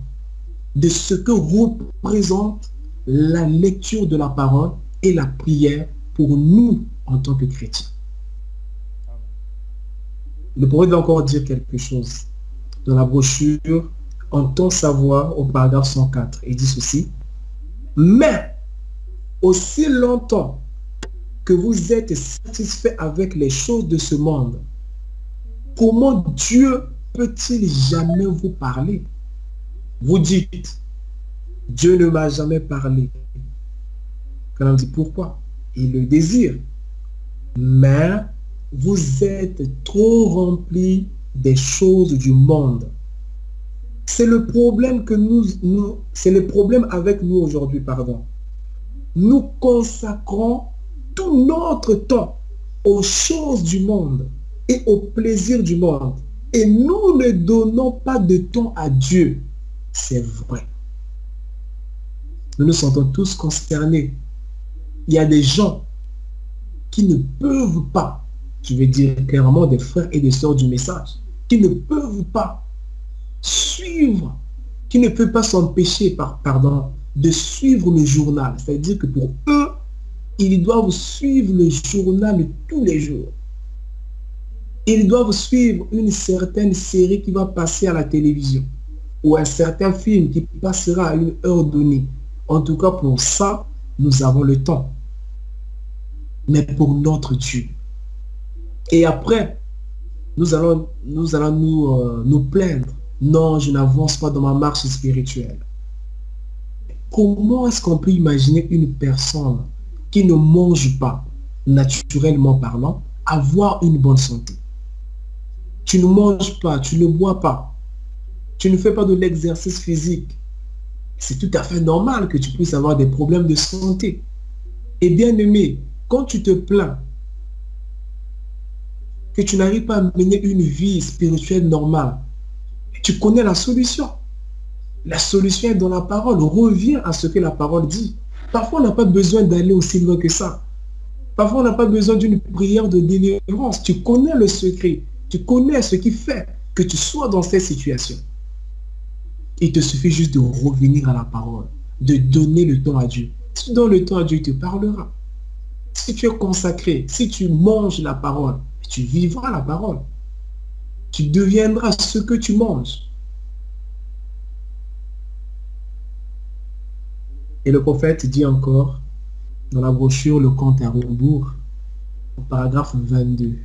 de ce que représente la lecture de la parole et la prière pour nous en tant que chrétiens. Le prophète va encore dire quelque chose dans la brochure Entend sa voix au paragraphe 104. Il dit ceci: mais aussi longtemps que vous êtes satisfait avec les choses de ce monde, comment Dieu peut-il jamais vous parler? Vous dites, Dieu ne m'a jamais parlé. Quand on dit pourquoi? Il le désire. Mais vous êtes trop remplis des choses du monde. C'est le problème que c'est le problème avec nous aujourd'hui, pardon. Nous consacrons tout notre temps aux choses du monde et aux plaisirs du monde. Et nous ne donnons pas de temps à Dieu. C'est vrai. Nous nous sentons tous concernés. Il y a des gens qui ne peuvent pas, je vais dire clairement des frères et des sœurs du message, qui ne peuvent pas suivre, qui ne peuvent pas s'empêcher, de suivre le journal. C'est-à-dire que pour eux, ils doivent suivre le journal tous les jours. Ils doivent suivre une certaine série qui va passer à la télévision ou un certain film qui passera à une heure donnée. En tout cas, pour ça, nous avons le temps. Mais pour notre Dieu. Et après, nous allons nous plaindre. Non, je n'avance pas dans ma marche spirituelle. Comment est-ce qu'on peut imaginer une personne qui ne mange pas, naturellement parlant, avoir une bonne santé? Tu ne manges pas, tu ne bois pas, tu ne fais pas de l'exercice physique. C'est tout à fait normal que tu puisses avoir des problèmes de santé. Et bien aimé, quand tu te plains que tu n'arrives pas à mener une vie spirituelle normale, tu connais la solution. La solution est dans la parole. Reviens à ce que la parole dit. Parfois, on n'a pas besoin d'aller aussi loin que ça. Parfois, on n'a pas besoin d'une prière de délivrance. Tu connais le secret. Tu connais ce qui fait que tu sois dans cette situation. Il te suffit juste de revenir à la parole, de donner le temps à Dieu. Si tu donnes le temps à Dieu, il te parlera. Si tu es consacré, si tu manges la parole, tu vivras la parole. Tu deviendras ce que tu manges. Et le prophète dit encore, dans la brochure Le Compte à rebours, au paragraphe 22,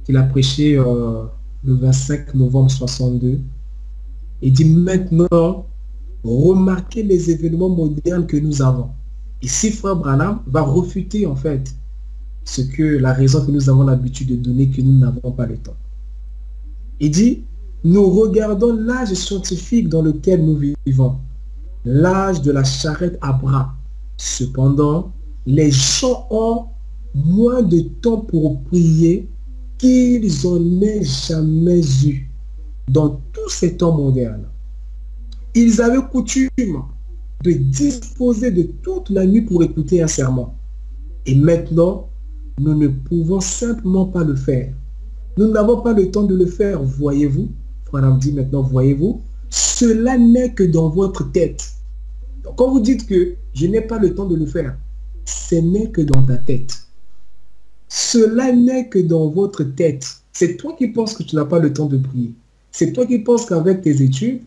qu'il a prêché le 25 novembre 62. Il dit maintenant, remarquez les événements modernes que nous avons. Ici, Frère Branham va refuter en fait la raison que nous avons l'habitude de donner, que nous n'avons pas le temps. Il dit, nous regardons l'âge scientifique dans lequel nous vivons, l'âge de la charrette à bras. Cependant, les gens ont moins de temps pour prier qu'ils en aient jamais eu dans tous ces temps modernes. Ils avaient coutume de disposer de toute la nuit pour écouter un sermon. Et maintenant, nous ne pouvons simplement pas le faire. Nous n'avons pas le temps de le faire, voyez-vous. Frère dit maintenant, voyez-vous, cela n'est que dans votre tête. Donc, quand vous dites que je n'ai pas le temps de le faire, ce n'est que dans ta tête. Cela n'est que dans votre tête. C'est toi qui penses que tu n'as pas le temps de prier. C'est toi qui penses qu'avec tes études,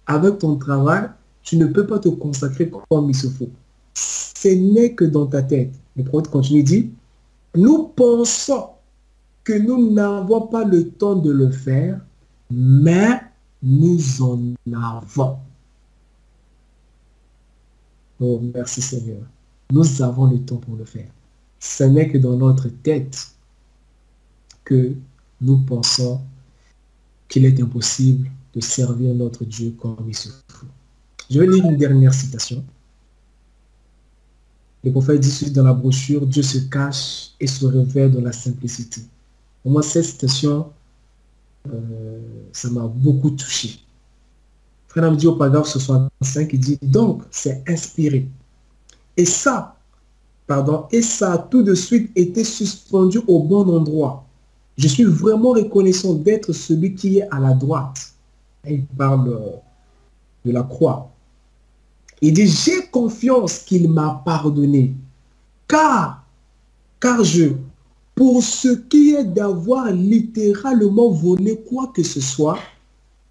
avec ton travail, tu ne peux pas te consacrer comme il se faut. Ce n'est que dans ta tête. Le prophète continue et dit, nous pensons que nous n'avons pas le temps de le faire, mais nous en avons. Oh, merci Seigneur. Nous avons le temps pour le faire. Ce n'est que dans notre tête que nous pensons qu'il est impossible de servir notre Dieu comme il se faut. Je vais lire une dernière citation. Le prophète dit dans la brochure, Dieu se cache et se révèle dans la simplicité. Pour moi, cette citation, ça m'a beaucoup touché. Frère me dit au paragraphe 65, il dit, donc, c'est inspiré. Et ça a tout de suite été suspendu au bon endroit. Je suis vraiment reconnaissant d'être celui qui est à la droite. Et il parle de la croix. Il dit, j'ai confiance qu'il m'a pardonné. Car pour ce qui est d'avoir littéralement volé quoi que ce soit,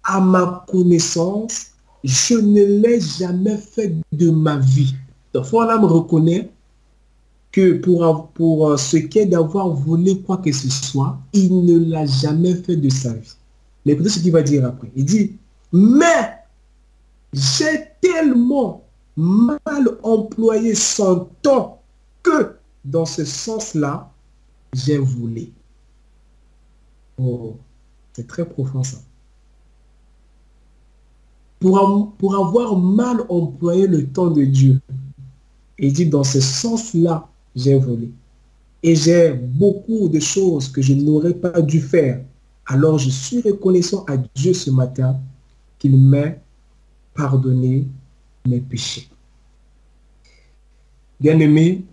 à ma connaissance, je ne l'ai jamais fait de ma vie. Donc, voilà, me reconnaît que pour ce qui est d'avoir volé quoi que ce soit, il ne l'a jamais fait de sa vie. Mais écoutez ce qu'il va dire après. Il dit, mais j'ai tellement mal employé son temps que dans ce sens-là, j'ai volé. Oh, c'est très profond ça. Pour avoir mal employé le temps de Dieu, il dit dans ce sens-là, j'ai volé. Et j'ai beaucoup de choses que je n'aurais pas dû faire. Alors je suis reconnaissant à Dieu ce matin qu'il m'ait pardonné mes péchés. Bien-aimés,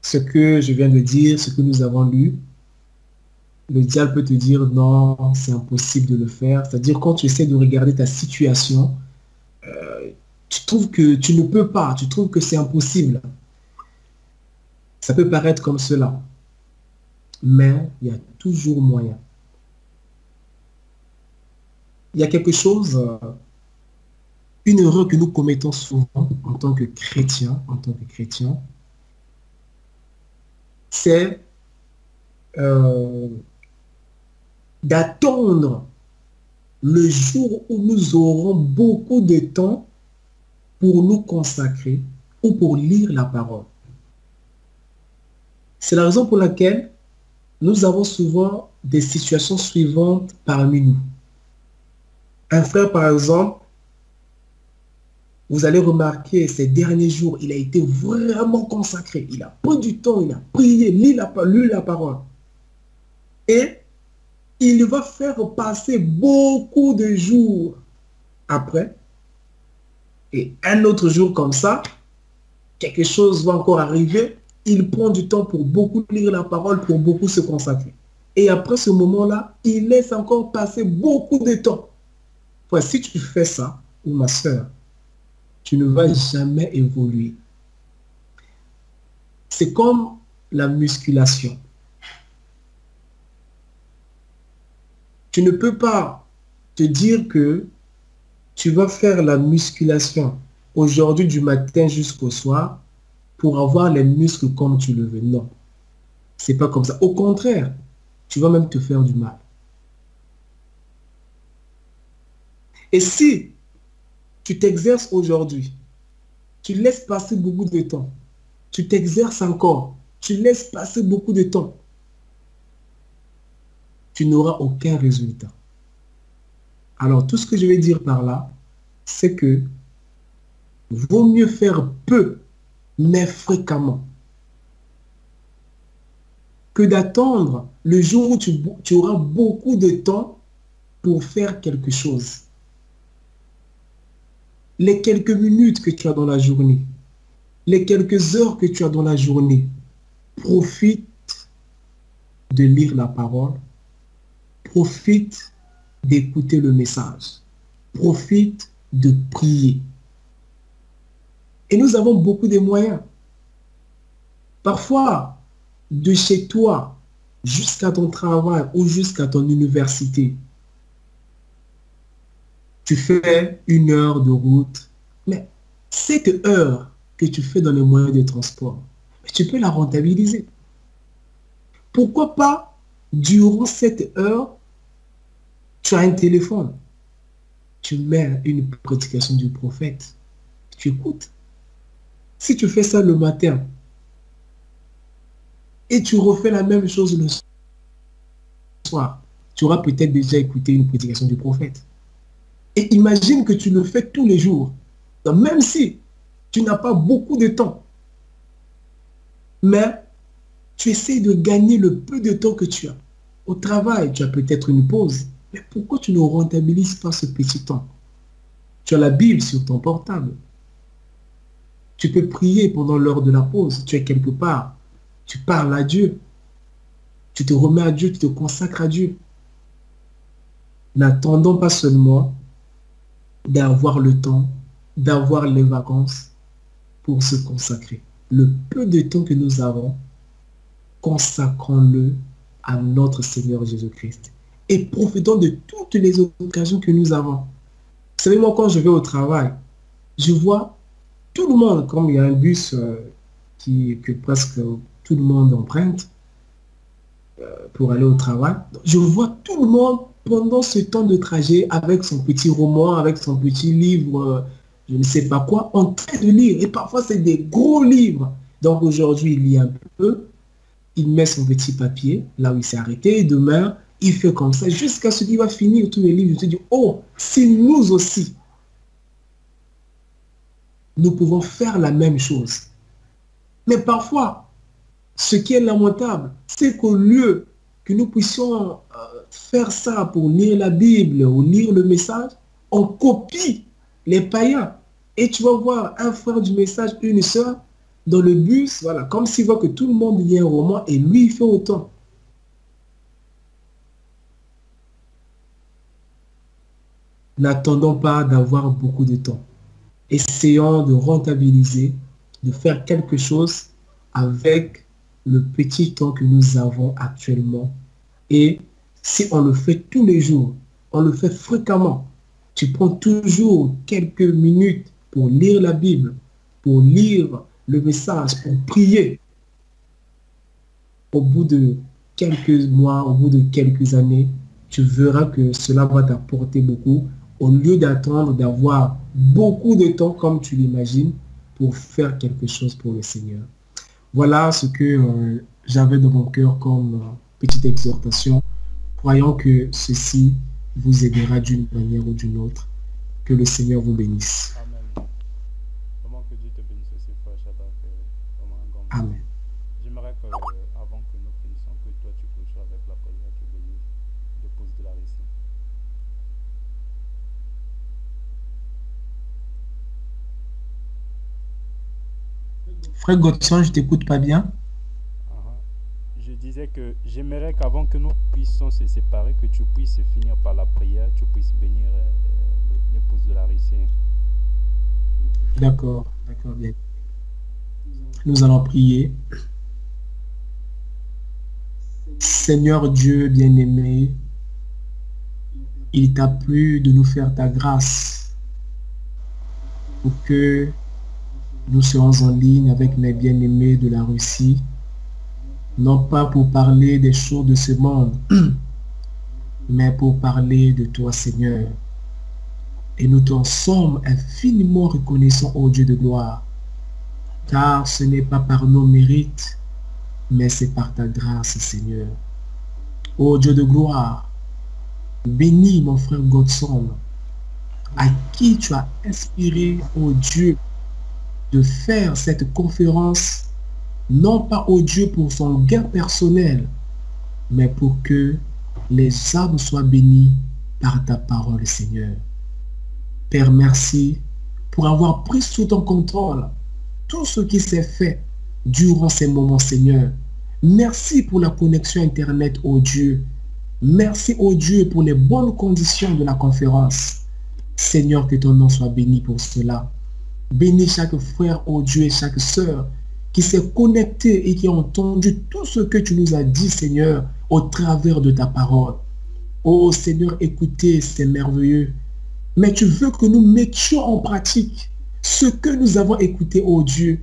ce que je viens de dire, ce que nous avons lu, le diable peut te dire non, c'est impossible de le faire. C'est-à-dire quand tu essaies de regarder ta situation, tu trouves que tu ne peux pas, tu trouves que c'est impossible. Ça peut paraître comme cela, mais il y a toujours moyen. Il y a quelque chose, une erreur que nous commettons souvent en tant que chrétiens, c'est d'attendre le jour où nous aurons beaucoup de temps pour nous consacrer ou pour lire la parole. C'est la raison pour laquelle nous avons souvent des situations suivantes parmi nous. Un frère, par exemple, vous allez remarquer ces derniers jours, il a été vraiment consacré. Il a pris du temps, il a prié, lu la parole. Et il va faire passer beaucoup de jours après. Et un autre jour comme ça, quelque chose va encore arriver. Il prend du temps pour beaucoup lire la parole, pour beaucoup se consacrer. Et après ce moment-là, il laisse encore passer beaucoup de temps. Enfin, si tu fais ça, ou ma soeur, tu ne vas jamais évoluer. C'est comme la musculation. Tu ne peux pas te dire que tu vas faire la musculation aujourd'hui du matin jusqu'au soir pour avoir les muscles comme tu le veux. Non, c'est pas comme ça. Au contraire, tu vas même te faire du mal. Et si tu t'exerces aujourd'hui, tu laisses passer beaucoup de temps, tu t'exerces encore, tu laisses passer beaucoup de temps, tu n'auras aucun résultat. Alors, tout ce que je vais dire par là, c'est que vaut mieux faire peu, mais fréquemment, que d'attendre le jour où tu auras beaucoup de temps pour faire quelque chose. Les quelques minutes que tu as dans la journée, les quelques heures que tu as dans la journée, profite de lire la parole, profite d'écouter le message, profite de prier. Et nous avons beaucoup de moyens. Parfois, de chez toi jusqu'à ton travail ou jusqu'à ton université, tu fais 1 heure de route, mais cette heure que tu fais dans les moyens de transport, tu peux la rentabiliser. Pourquoi pas, durant cette heure, tu as un téléphone, tu mets une prédication du prophète, tu écoutes. Si tu fais ça le matin, et tu refais la même chose le soir, tu auras peut-être déjà écouté une prédication du prophète. Et imagine que tu le fais tous les jours. Donc, même si tu n'as pas beaucoup de temps, mais tu essaies de gagner le peu de temps que tu as. Au travail, tu as peut-être une pause. Mais pourquoi tu ne rentabilises pas ce petit temps? Tu as la Bible sur ton portable. Tu peux prier pendant l'heure de la pause. Tu es quelque part. Tu parles à Dieu. Tu te remets à Dieu, tu te consacres à Dieu. N'attendons pas seulement d'avoir le temps, d'avoir les vacances pour se consacrer. Le peu de temps que nous avons, consacrons-le à notre Seigneur Jésus-Christ. Et profitons de toutes les occasions que nous avons. Vous savez, moi, quand je vais au travail, je vois tout le monde, comme il y a un bus que presque tout le monde emprunte pour aller au travail, je vois tout le monde pendant ce temps de trajet avec son petit roman, avec son petit livre, je ne sais pas quoi, en train de lire. Et parfois, c'est des gros livres. Donc aujourd'hui, il lit un peu, il met son petit papier là où il s'est arrêté, et demain, il fait comme ça jusqu'à ce qu'il va finir tous les livres. Il se dit, oh, si nous aussi, nous pouvons faire la même chose. Mais parfois, ce qui est lamentable, c'est qu'au lieu que nous puissions faire ça pour lire la Bible ou lire le message, on copie les païens. Et tu vas voir un frère du message, une sœur, dans le bus, voilà, comme s'il voit que tout le monde lit un roman et lui, il fait autant. N'attendons pas d'avoir beaucoup de temps. Essayons de rentabiliser, de faire quelque chose avec le petit temps que nous avons actuellement. Et si on le fait tous les jours, on le fait fréquemment, tu prends toujours quelques minutes pour lire la Bible, pour lire le message, pour prier. Au bout de quelques mois, au bout de quelques années, tu verras que cela va t'apporter beaucoup au lieu d'attendre d'avoir beaucoup de temps comme tu l'imagines pour faire quelque chose pour le Seigneur. Voilà ce que j'avais dans mon cœur comme petite exhortation. Croyons que ceci vous aidera d'une manière ou d'une autre. Que le Seigneur vous bénisse. Amen. Amen. J'aimerais que, avant que nous finissions, que toi tu clôtures avec la prière, tu bénisses l'épouse de la Russie. Frère Godson, je t'écoute pas bien. Je disais que j'aimerais qu'avant que nous puissions se séparer, que tu puisses finir par la prière, tu puisses bénir l'épouse de la Russie. D'accord, bien. Nous allons prier. Seigneur Dieu bien-aimé, il t'a plu de nous faire ta grâce pour que nous serons en ligne avec mes bien-aimés de la Russie, non pas pour parler des choses de ce monde, mais pour parler de toi, Seigneur. Et nous t'en sommes infiniment reconnaissants, ô Dieu de gloire, car ce n'est pas par nos mérites, mais c'est par ta grâce, Seigneur. Ô Dieu de gloire, bénis mon frère Godson, à qui tu as inspiré, ô Dieu, de faire cette conférence, non pas, ô Dieu, pour son gain personnel, mais pour que les âmes soient bénies par ta parole, Seigneur. Père, merci pour avoir pris sous ton contrôle tout ce qui s'est fait durant ces moments, Seigneur. Merci pour la connexion Internet, ô Dieu. Merci, ô Dieu, pour les bonnes conditions de la conférence. Seigneur, que ton nom soit béni pour cela. Bénis chaque frère, ô Dieu, et chaque sœur qui s'est connecté et qui a entendu tout ce que tu nous as dit, Seigneur, au travers de ta parole. Ô Seigneur, écoutez, c'est merveilleux. Mais tu veux que nous mettions en pratique ce que nous avons écouté, ô Dieu.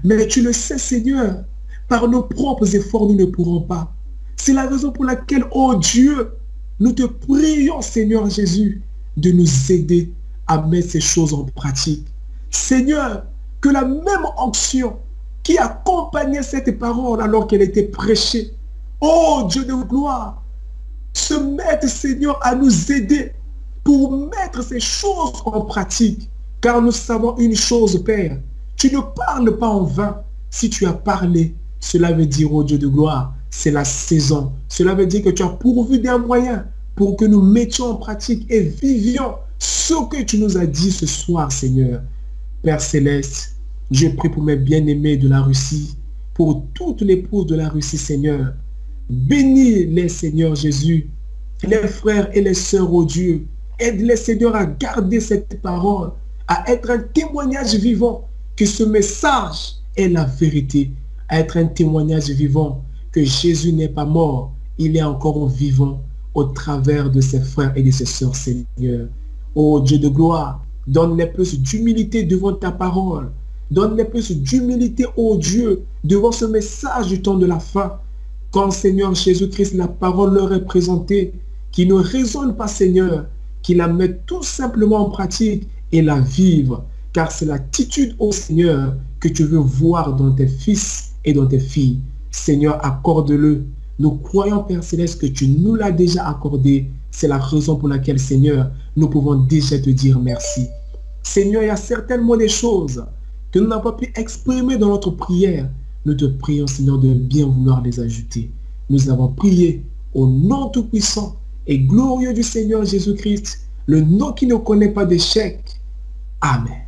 Mais tu le sais, Seigneur, par nos propres efforts, nous ne pourrons pas. C'est la raison pour laquelle, ô Dieu, nous te prions, Seigneur Jésus, de nous aider à mettre ces choses en pratique. Seigneur, que la même onction qui accompagnait cette parole alors qu'elle était prêchée, ô Dieu de gloire, se mette, Seigneur, à nous aider pour mettre ces choses en pratique. Car nous savons une chose, Père, tu ne parles pas en vain. Si tu as parlé, cela veut dire, ô Dieu de gloire, c'est la saison. Cela veut dire que tu as pourvu d'un moyen pour que nous mettions en pratique et vivions ce que tu nous as dit ce soir, Seigneur. Père Céleste, je prie pour mes bien-aimés de la Russie, pour toutes les épouses de la Russie, Seigneur. Bénis les, Seigneur Jésus, les frères et les sœurs, ô Dieu. Aide-les, Seigneur, à garder cette parole, à être un témoignage vivant, que ce message est la vérité, à être un témoignage vivant, que Jésus n'est pas mort, il est encore vivant au travers de ses frères et de ses sœurs, Seigneur. Ô Dieu de gloire, donne-les plus d'humilité devant ta parole. Donne-les plus d'humilité, ô Dieu, devant ce message du temps de la fin. Quand, Seigneur Jésus-Christ, la parole leur est présentée, qui ne résonne pas, Seigneur, qui la mettent tout simplement en pratique et la vivre. Car c'est l'attitude, ô Seigneur, que tu veux voir dans tes fils et dans tes filles. Seigneur, accorde-le. Nous croyons, Père Céleste, que tu nous l'as déjà accordé. C'est la raison pour laquelle, Seigneur, nous pouvons déjà te dire merci. Seigneur, il y a certainement des choses que nous n'avons pas pu exprimer dans notre prière. Nous te prions, Seigneur, de bien vouloir les ajouter. Nous avons prié au nom tout-puissant et glorieux du Seigneur Jésus-Christ, le nom qui ne connaît pas d'échec. Amen.